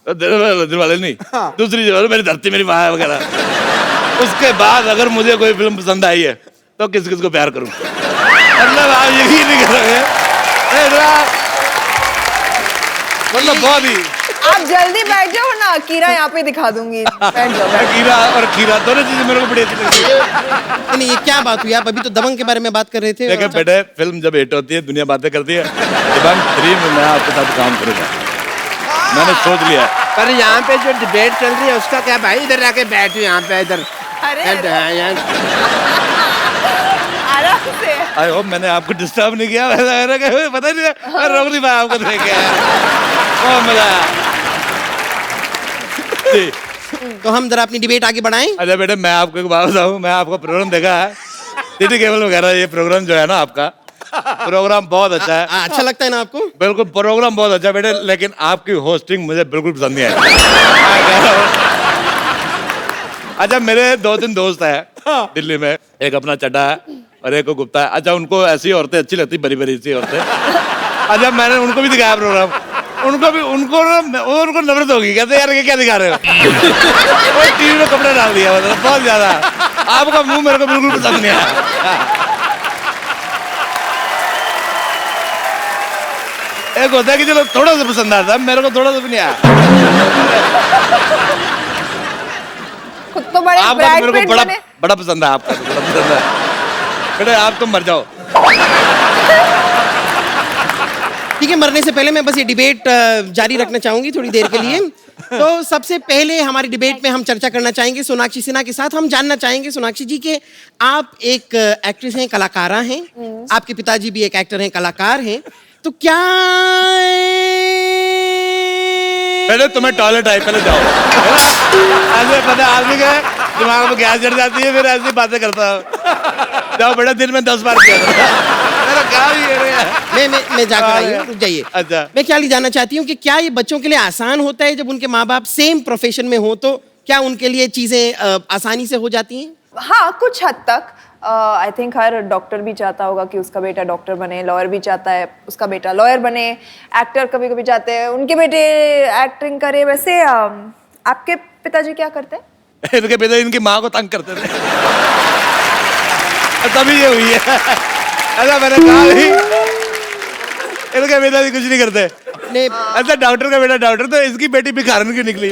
दिलवाले नहीं, दूसरी जो मेरी धरती मेरी माँ है वगैरह। उसके बाद अगर मुझे कोई फिल्म पसंद आई है तो किस किस को प्यार करूं? मतलब आप यकीन नहीं करोगे, मतलब बहुत ही। आप जल्दी बैठ जाओ ना, कीरा यहाँ पे दिखा दूंगी, बैठ जाओ। कीरा और खीरा दोनों चीजें मेरे को बड़ी अच्छी लगती है। नहीं, ये क्या बात हुई? आप अभी तो दबंग के बारे में बात कर रहे थे। देखिए बेटे, फिल्म जब हिट होती है दुनिया बातें करती है। दबंग 3 में मैं आपके साथ काम करूंगा, मैंने सोच लिया। पर यहाँ पे जो डिबेट चल रही है उसका क्या भाई? इधर आके बैठो यहाँ पे, इधर। आराम से। आई होप मैंने आपको डिस्टर्ब नहीं किया। पता नहीं, रोक नहीं पाया आपको देख के। बहुत मजा आया। तो हम जरा अपनी डिबेट आगे बढ़ाएं। अच्छा बेटे, मैं आपको एक बात बताऊं, मैं आपका प्रोग्राम देखा है, सिटी केबल वगैरह, ये प्रोग्राम जो है ना आपका, प्रोग्राम बहुत अच्छा है। अच्छा लगता है ना आपको? बिल्कुल, प्रोग्राम बहुत अच्छा बेटे, लेकिन आपकी होस्टिंग मुझे बिल्कुल पसंद नहीं आई। अच्छा, मेरे 2-3 दोस्त हैं दिल्ली में, एक अपना चड्डा है और एक को गुप्ता है। अच्छा, उनको ऐसी औरतें अच्छी लगती, बड़ी बड़ी सी औरतें। अच्छा, मैंने उनको भी दिखाया प्रोग्राम, उनको नफरत होगी, कहते यार ये क्या दिखा रहे हो। टीवी में कपड़ा डाल दिया, मतलब बहुत ज्यादा। आपका मुंह मेरे को बिल्कुल पसंद नहीं आया। एक होता है कि चलो थोड़ा सा पसंद आता है, मेरे को थोड़ा सा भी नहीं आया। खुद तो बड़े आपका तो ब्राइट मेरे पेट को बने। बड़ा पसंद है, आपका तो बड़ा पसंद है। बेटे आप तो मर जाओ। ठीक है, मरने से पहले मैं बस ये डिबेट जारी रखना चाहूंगी थोड़ी देर के लिए। तो सबसे पहले हमारी डिबेट में हम चर्चा करना चाहेंगे सोनाक्षी सिन्हा के साथ। हम जानना चाहेंगे सोनाक्षी जी के आप एक एक्ट्रेस हैं, कलाकारा हैं, आपके पिताजी भी एक एक्टर हैं, कलाकार हैं, तो क्या पहले तुम्हें टॉयलेट आई, पहले जाओ। ऐसे पता आदमी का दिमाग में गैस जड़ जाती है, फिर ऐसी बातें करता है। जाओ बेटा, दिन में 10 बार किया मेरा क्या ही मैं जाकर आई हूँ, रुक जाइए। अच्छा, मैं क्या जानना चाहती हूँ कि क्या ये बच्चों के लिए आसान होता है जब उनके माँ बाप सेम प्रोफेशन में हो, तो क्या उनके लिए चीजें आसानी से हो जाती हैं? हाँ, कुछ हद तक। आई थिंक हर डॉक्टर भी चाहता होगा कि उसका बेटा डॉक्टर बने, लॉयर भी चाहता है उसका बेटा लॉयर बने, एक्टर कभी कभी चाहते हैं उनके बेटे एक्टिंग करे। वैसे आपके पिताजी क्या करते हैं? इनके पिता इनकी माँ को तंग करते थे, तभी ये हुई है। ऐसा मैंने कहा नहीं, इनके पिताजी कुछ नहीं करते। ऐसा डॉक्टर का बेटा डॉक्टर, तो इसकी बेटी भिखारन की निकली।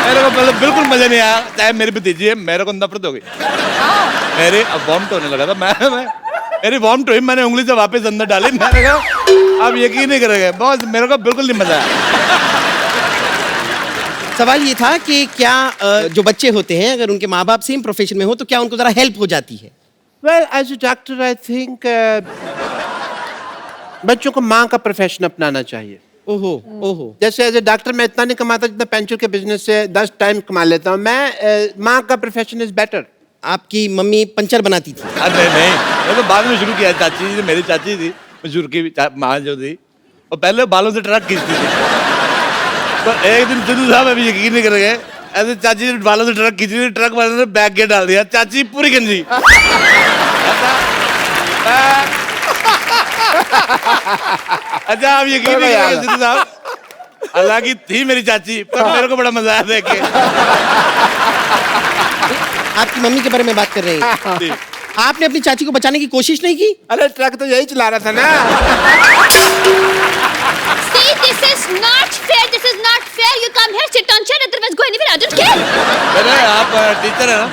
मेरे को मतलब बिल्कुल मजा नहीं आया। चाहे मेरी भतीजी है, मेरे को नफरत हो गई। मेरे अब वॉमिट होने लगा था। मेरी वॉमिट हुई, मैंने उंगली से वापस अंदर डाली। मैंने कहा आप यकीन नहीं करेंगे, बहुत मेरे को बिल्कुल नहीं मजा आया। सवाल ये था कि क्या जो बच्चे होते हैं अगर उनके माँ बाप सेम प्रोफेशन में हो तो क्या उनको जरा हेल्प हो जाती है? Well as a doctor I think बच्चों को माँ का प्रोफेशन अपनाना चाहिए। ओहो। जैसे एज ए डॉक्टर मैं इतना नहीं कमाता जितना पेंचर के बिजनेस से 10 टाइम कमा लेता हूँ। मैं माँ का प्रोफेशन इज बेटर। आपकी मम्मी पंचर बनाती थी? नहीं, मैं तो बाद में शुरू किया। चाची, मेरी चाची थी मजूर की माँ जो थी, और पहले बालों से ट्रक खींचती थी। तो एक दिन सिद्धू साहब अभी यकीन नहीं करेंगे, ऐसे चाची बालों से ट्रक खींची, ट्रक वाले ने बैग के डाल दिया, चाची पूरी गंजी। अच्छा आप यकीन नहीं करेंगे सिद्धू साहब, हालांकि थी मेरी चाची, पर मेरे को बड़ा मजा आया देख के। आपकी मम्मी के बारे में बात कर रहे हैं। आपने अपनी चाची को बचाने की कोशिश नहीं की? अरे ट्रक तो यही चला रहा था ना। See, this is not fair. This is not fair. You come here, sit on chair, otherwise go anywhere. I don't care. अरे आप टीचर है ना?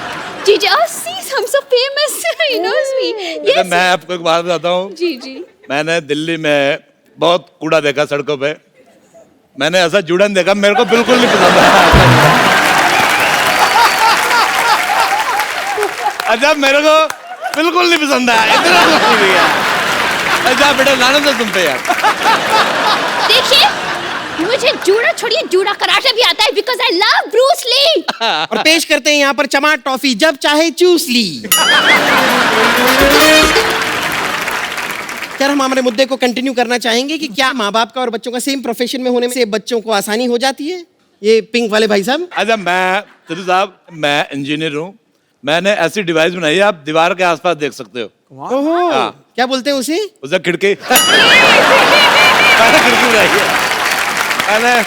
जी, oh see, I'm so famous. He knows me. Yes. मैं आपको एक बात बताता हूँ। जी। मैंने दिल्ली में बहुत कूड़ा देखा सड़कों पे। मैंने ऐसा जुड़न देखा, मेरे को बिल्कुल नहीं पसंद आया। अच्छा मेरे को बिल्कुल नहीं पसंद आया, इतना कुछ नहीं है। अच्छा बेटा लाने से तुम पे यार। देखिए, मुझे जूड़ा छोड़िए, जूड़ा कराटे भी आता है, because I love Bruce Lee. और पेश करते हैं यहाँ पर चमाट टॉफी, जब चाहे चूस ली। सर हम हमारे मुद्दे को कंटिन्यू करना चाहेंगे कि क्या माँ बाप का और बच्चों का सेम प्रोफेशन में होने से बच्चों को आसानी हो जाती है? ये पिंक वाले भाई साहब। अच्छा मैं सिद्धू साहब, मैं इंजीनियर हूँ। मैंने ऐसी डिवाइस बनाई है, आप दीवार के आसपास देख सकते हो। हाँ। क्या बोलते हैं उसे खिड़की। खिड़की बनाई है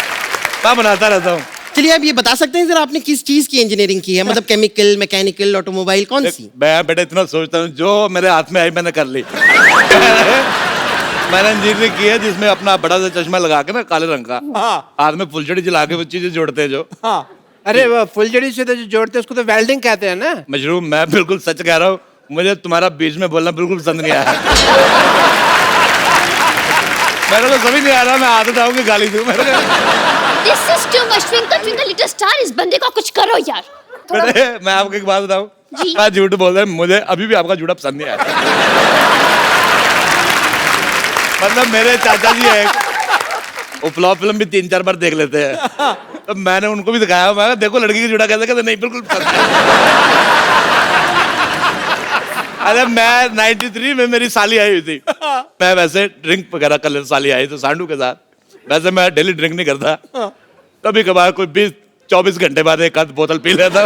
मैं बनाता रहता हूँ। चलिए आप ये बता सकते हैं सर आपने किस चीज की इंजीनियरिंग की है? मतलब केमिकल, मैकेनिकल, ऑटोमोबाइल, कौन सी? मैं बेटा इतना सोचता हूँ, जो मेरे हाथ में आई मैंने कर ली। मैंने इंजीनियरिंग की है जिसमें अपना बड़ा सा चश्मा लगा के ना, काले रंग का, हाथ में फुलझड़ी जला के वो चीजें जोड़ते हैं जो। अरे वो फुलझड़ी से तो जो जोड़ते हैं उसको तो वेल्डिंग कहते हैं ना। मशरूम, मैं बिल्कुल सच कह रहा हूँ, मुझे तुम्हारा बीच में बोलना बिल्कुल पसंद नहीं आया। मेरे को समझ नहीं आ रहा, मैं हाथ उठाऊंगी गाली दूं मेरे को। This is too much. Twinkle twinkle little star, इस बंदे को कुछ करो यार। बेटे मैं आपको एक बात बताऊं, मैं झूठ बोल रहा हूं, मुझे अभी भी आपका जूड़ा पसंद नहीं आया। मतलब मेरे चाचा जी है, वो फ्लॉप फिल्म भी 3-4 बार देख लेते हैं, तो मैंने उनको भी दिखाया, मैं कहा देखो लड़की की जूड़ा कैसे, कहते नहीं बिल्कुल पसंद है। अरे मैं 93 में मेरी साली आई हुई थी, मैं वैसे ड्रिंक वगैरह कर लेता, साली आई तो सांडू के साथ, वैसे मैं डेली ड्रिंक नहीं करता, कभी कभार कोई 20-24 घंटे बाद एक आध बोतल पी लेता।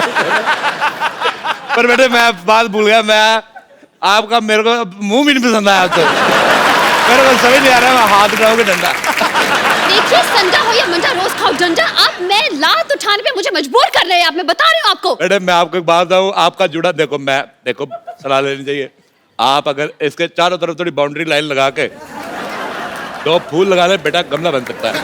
पर बेटे मैं बात भूल गया, मैं आपका मेरे को मुंह भी नहीं पसंद आया तो। मेरे को समझ नहीं आ रहा है, हाथ उठाओगे डंडा। देखिए संजा हो या मंजा, रोज खाओ जंजा। आप मैं लात उठाने पे मुझे मजबूर कर रहे हैं आप, मैं बता रही हूँ आपको। मैडम मैं आपको एक बात बताऊं, आपका जुड़ा देखो, मैं देखो सलाह लेनी चाहिए। आप अगर इसके चारों तरफ थोड़ी बाउंड्री लाइन लगा के 2 फूल लगा ले, बेटा गमला बन सकता है।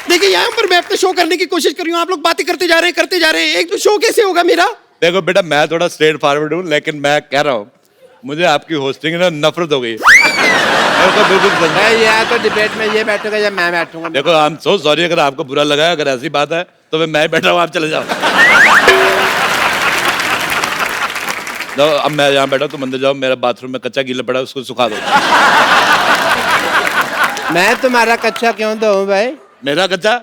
देखिए यहाँ पर मैं अपना शो करने की कोशिश कर रही हूँ, आप लोग बातें करते जा रहे हैं, एक तो शो कैसे होगा मेरा? देखो बेटा मैं थोड़ा स्ट्रेट फॉरवर्ड हूँ, लेकिन मैं कह रहा हूँ मुझे आपकी होस्टिंग ना नफरत हो गई। मेरे को बिल्कुल पसंद नहीं। या तो डिबेट में ये बैठेगा या मैं बैठूंगा। देखो आई एम सो सॉरी अगर आपको बुरा लगा है, अगर ऐसी बात है तो मैं बैठा हूँ, आप चले जाओ। अब मैं यहाँ बैठा, तुम अंदर जाओ, मेरा बाथरूम में कच्चा गीला पड़ा है, उसको सुखा दो। मैं तुम्हारा कच्चा क्यों दूं भाई? मेरा कच्चा?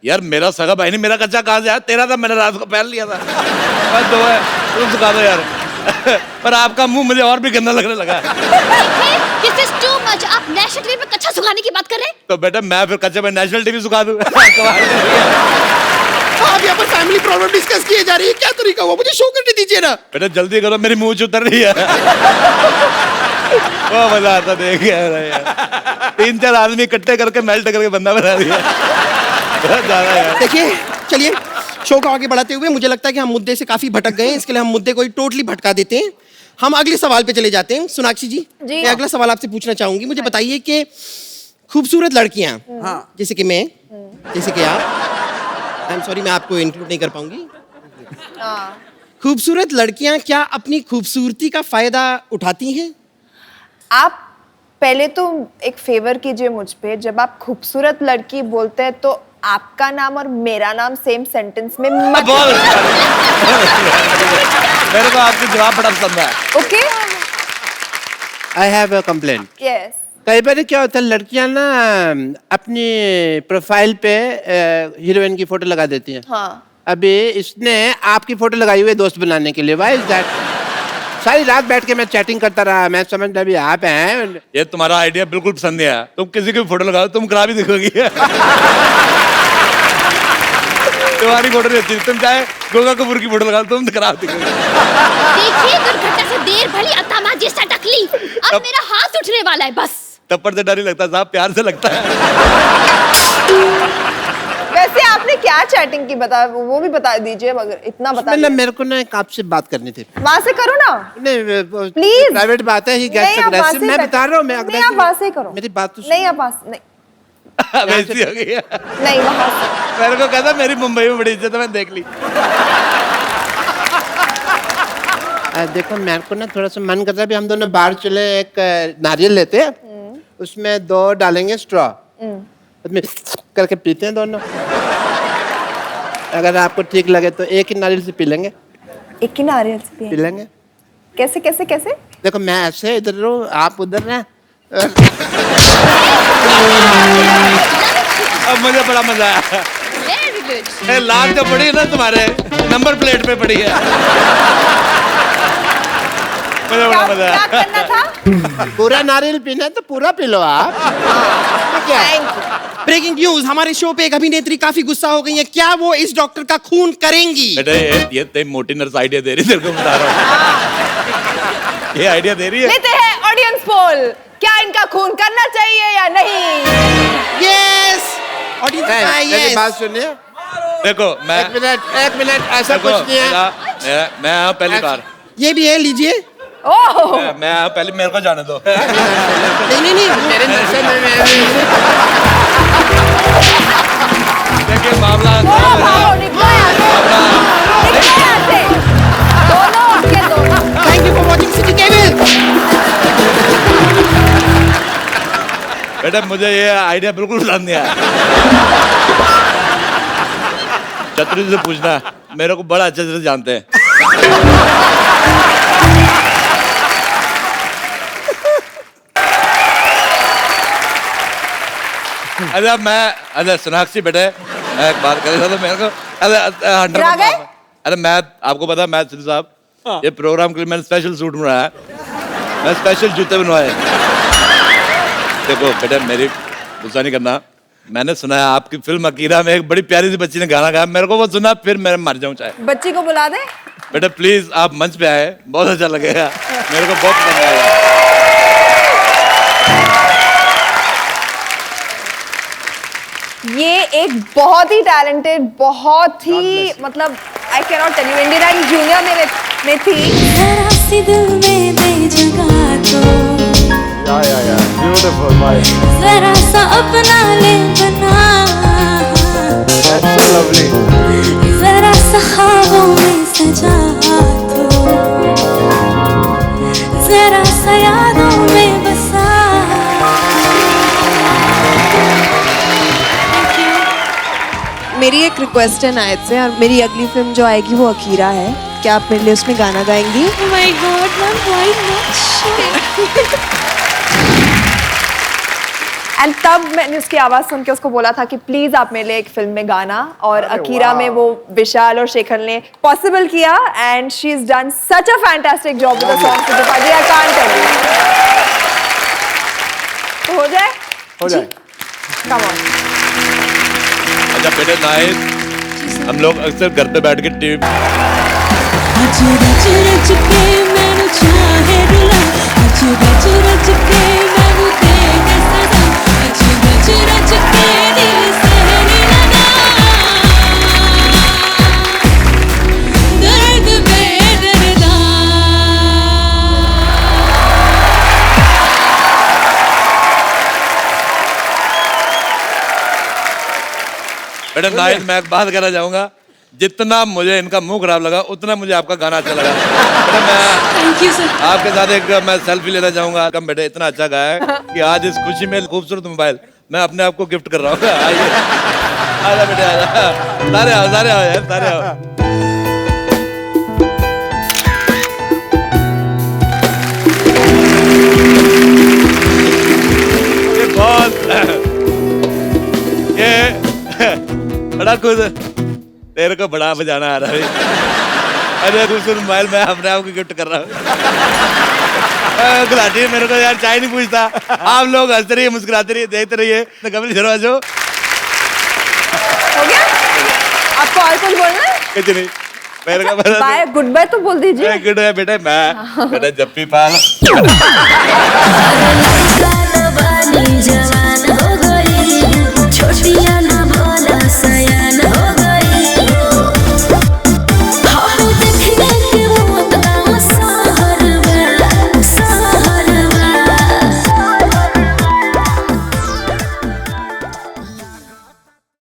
यार मेरा सगा भाई नहीं, मेरा कच्चा कहाँ से आया? तेरा था, मैंने रात को पहन लिया था। बस 2 है, तुम सुखा दो यार। पर आपका मुंह मुझे और भी गंदा लगने लगा। This is too much। आप नेशनल टीवी पे कच्चा सुखाने की बात कर रहे हैं? तो बेटा मैं फिर कच्चे में नेशनल टीवी सुखा दूं। आप यहाँ पर फैमिली प्रॉब्लम डिस्कस किए जा रही है, क्या तरीका हुआ? मुझे शो करने दीजिए ना। बेटा जल्दी करो, मेरी मुंह से उतर रही है। वो मजा आता देख यार, 3-4 आदमी इकट्ठे करके मेल्ट करके बंदा बना दिया। बहुत ज्यादा यार। देखिए चलिए शो को आगे बढ़ाते हुए मुझे लगता है कि हम मुद्दे से काफी भटक गए हैं, इसके लिए हम मुद्दे को टोटली भटका देते हैं। हम अगले सवाल पे चले जाते हैं। सोनाक्षी जी, मैं अगला सवाल आपसे पूछना चाहूंगी। मुझे बताइए कि खूबसूरत लड़कियां, जैसे कि मैं, जैसे कि आप, आई एम सॉरी मैं आपको इंक्लूड नहीं कर पाऊंगी। खूबसूरत लड़कियां क्या अपनी खूबसूरती का फायदा उठाती हैं? आप पहले तो एक फेवर कीजिए मुझ पे, जब आप खूबसूरत लड़की बोलते हैं तो आपका नाम और मेरा नाम सेम सेंटेंस में मत बोल। मेरे को आपके जवाब बड़ा पसंद है। Okay? I have a complaint. Yes. कई बार क्या होता है, लड़कियां ना अपनी प्रोफाइल पे हीरोइन की फोटो लगा देती हैं। हाँ। अभी इसने आपकी फोटो लगाई हुई है दोस्त बनाने के लिए। Why is that? सारी रात बैठ के मैं चैटिंग करता रहा, मैं समझ अभी आप हैं। ये तुम्हारा आइडिया बिल्कुल पसंद नहीं आया। तुम किसी की फोटो लगाओ, तुम खराब ही दिखोगी। तुम्हारी फोटो नहीं अच्छी, तुम चाहे गोगा कपूर की फोटो लगाओ, तुम खराब दिखोगी। देखिए दुर्घटना से देर भली अतामा जी सटकली, अब मेरा हाथ उठने वाला है बस। थप्पड़ से डर ही लगता साहब, प्यार से लगता है। वैसे आपने क्या चैटिंग की बता, वो भी बता दीजिए, मगर इतना बता मतलब मेरे को ना एक आपसे बात करनी थी। वहां से करो ना प्लीज। प्राइवेट बात है, ही गेस्ट अग्रेसिव। मैं बता रहा हूँ, मैं नहीं आप वहां से करो। मेरी बात तो नहीं आप वहां नहीं वैसी हो गई है। नहीं वहां से। मेरे को कहता मेरी मुंबई में बड़ी इज्जत है, मैंने देख ली। देखो मेरे को ना थोड़ा सा मन करता है, भी हम दोनों बाहर चले, एक नारियल लेते हैं, उसमें 2 डालेंगे स्ट्रॉ, उसमें करके पीते हैं दोनों। अगर आपको ठीक लगे तो एक ही नारियल से पी लेंगे। एक ही नारियल से पी लेंगे। कैसे कैसे कैसे? देखो मैं ऐसे इधर रहूं, आप उधर हैं। अब मुझे बड़ा मजा आया। Very good। ए, लाल जो पड़ी है ना तुम्हारे नंबर प्लेट पे पड़ी है। मुझे बड़ा मजा आया। क्या करना था? पूरा नारियल पीना है तो पूरा पी लो आप। क्या? ब्रेकिंग न्यूज, हमारे शो पे एक अभिनेत्री काफी गुस्सा हो गई है, क्या वो इस डॉक्टर का खून करेंगी? बेटा ये ते मोटी नर्स आइडिया दे रही है, तेरे को बता रहा हूँ। ये आइडिया दे रही है। लेते हैं ऑडियंस पोल, क्या इनका खून करना चाहिए या नहीं? यस ऑडियंस, मेरी बात सुनिए। देखो मैं एक मिनट ऐसा कुछ नहीं है। मैं आया पहली बार। ये भी है, लीजिए। ओह मैं आया पहले, मेरे को जाने दो। नहीं मेरे नशे में देखिए मामला भागो, निकलो यहाँ से। दोनों के दोनों। Thank you for watching city cable. बेटा मुझे ये आइडिया बिल्कुल पसंद नहीं आया। चतुरी से पूछना, मेरे को बड़ा अच्छे से जानते हैं। अरे सोनाक्षी बेटे, मैं एक बात कर रहा था, मेरे को अरे मैं आपको पता, मैं सिद्धू साहब ये प्रोग्राम के लिए मैंने स्पेशल सूट बनवाया है, मैं स्पेशल जूते बनवाए। देखो बेटा मेरी गुस्सा नहीं करना, मैंने सुना है आपकी फिल्म अकीरा में एक बड़ी प्यारी सी बच्ची ने गाना गाया, मेरे को वो सुना, फिर मैं मर जाऊं चाहे। बच्ची को बुला दे। बेटा प्लीज आप मंच पे आए, बहुत अच्छा लगेगा, मेरे को बहुत पसंद आएगा। ये एक बहुत ही टैलेंटेड, बहुत ही मतलब I can not tell you, Indian Idol junior में थी। जरा सी दिल में दे जगह तो, ब्यूटीफुल भाई, जरा सा अपना ले बना, दैट्स सो लवली। जरा सा ख्वाबों में सजा तो, जरा सा यादों में बसा। मेरी एक रिक्वेस्ट है नायत से, और मेरी अगली फिल्म जो आएगी वो अकीरा है, क्या आप मेरे लिए उसमें गाना गाएंगी? Oh my God, man, why not? And तब मैंने उसकी आवाज़ सुन के उसको बोला था कि प्लीज़ आप मेरे लिए एक फिल्म में गाना, और अकीरा में वो विशाल और शेखर ने पॉसिबल किया, and she is done such a fantastic job with the song to the I can't tell you. तो हो जाए, हो जाए, कम ऑन। अच्छा बेटे नाइस, हम लोग अक्सर घर पे बैठ के टीवी आज रच रच के मैनू चाहे रुला, आज रच रच के मैनू दे के सजा, आज रच रच के दिल सहने लगा, दर्द बेदर्दा। बेटा नाइस, मैं एक बात कहना चाहूंगा, जितना मुझे इनका मुंह खराब लगा उतना मुझे आपका गाना अच्छा लगा। बेटा मैं थैंक यू सर। आपके साथ एक मैं सेल्फी लेना चाहूंगा। कम बेटे इतना अच्छा गाया है कि आज इस खुशी में खूबसूरत मोबाइल मैं अपने आप को गिफ्ट कर रहा हूँ। आइए, आजा बेटे आजा, सारे आओ सारे आओ यार, सारे आओ। ये बहुत ये बड़ा खुश, तेरे को बड़ा बजाना आ रहा है। अरे खूबसूरत मोबाइल मैं अपने आप को गिफ्ट कर रहा हूँ। गुलाटी मेरे को यार चाय नहीं पूछता। आप लोग हंसते रहिए, मुस्कुराते रहिए, देखते रहिए। कपिल शर्मा शो हो गया? आपको और कुछ बोलना है? कुछ नहीं, मेरे को बाय, गुड बाय तो बोल दीजिए। गुड है बेटा, मैं बेटा जप्पी पाल जवान हो गई छोटिया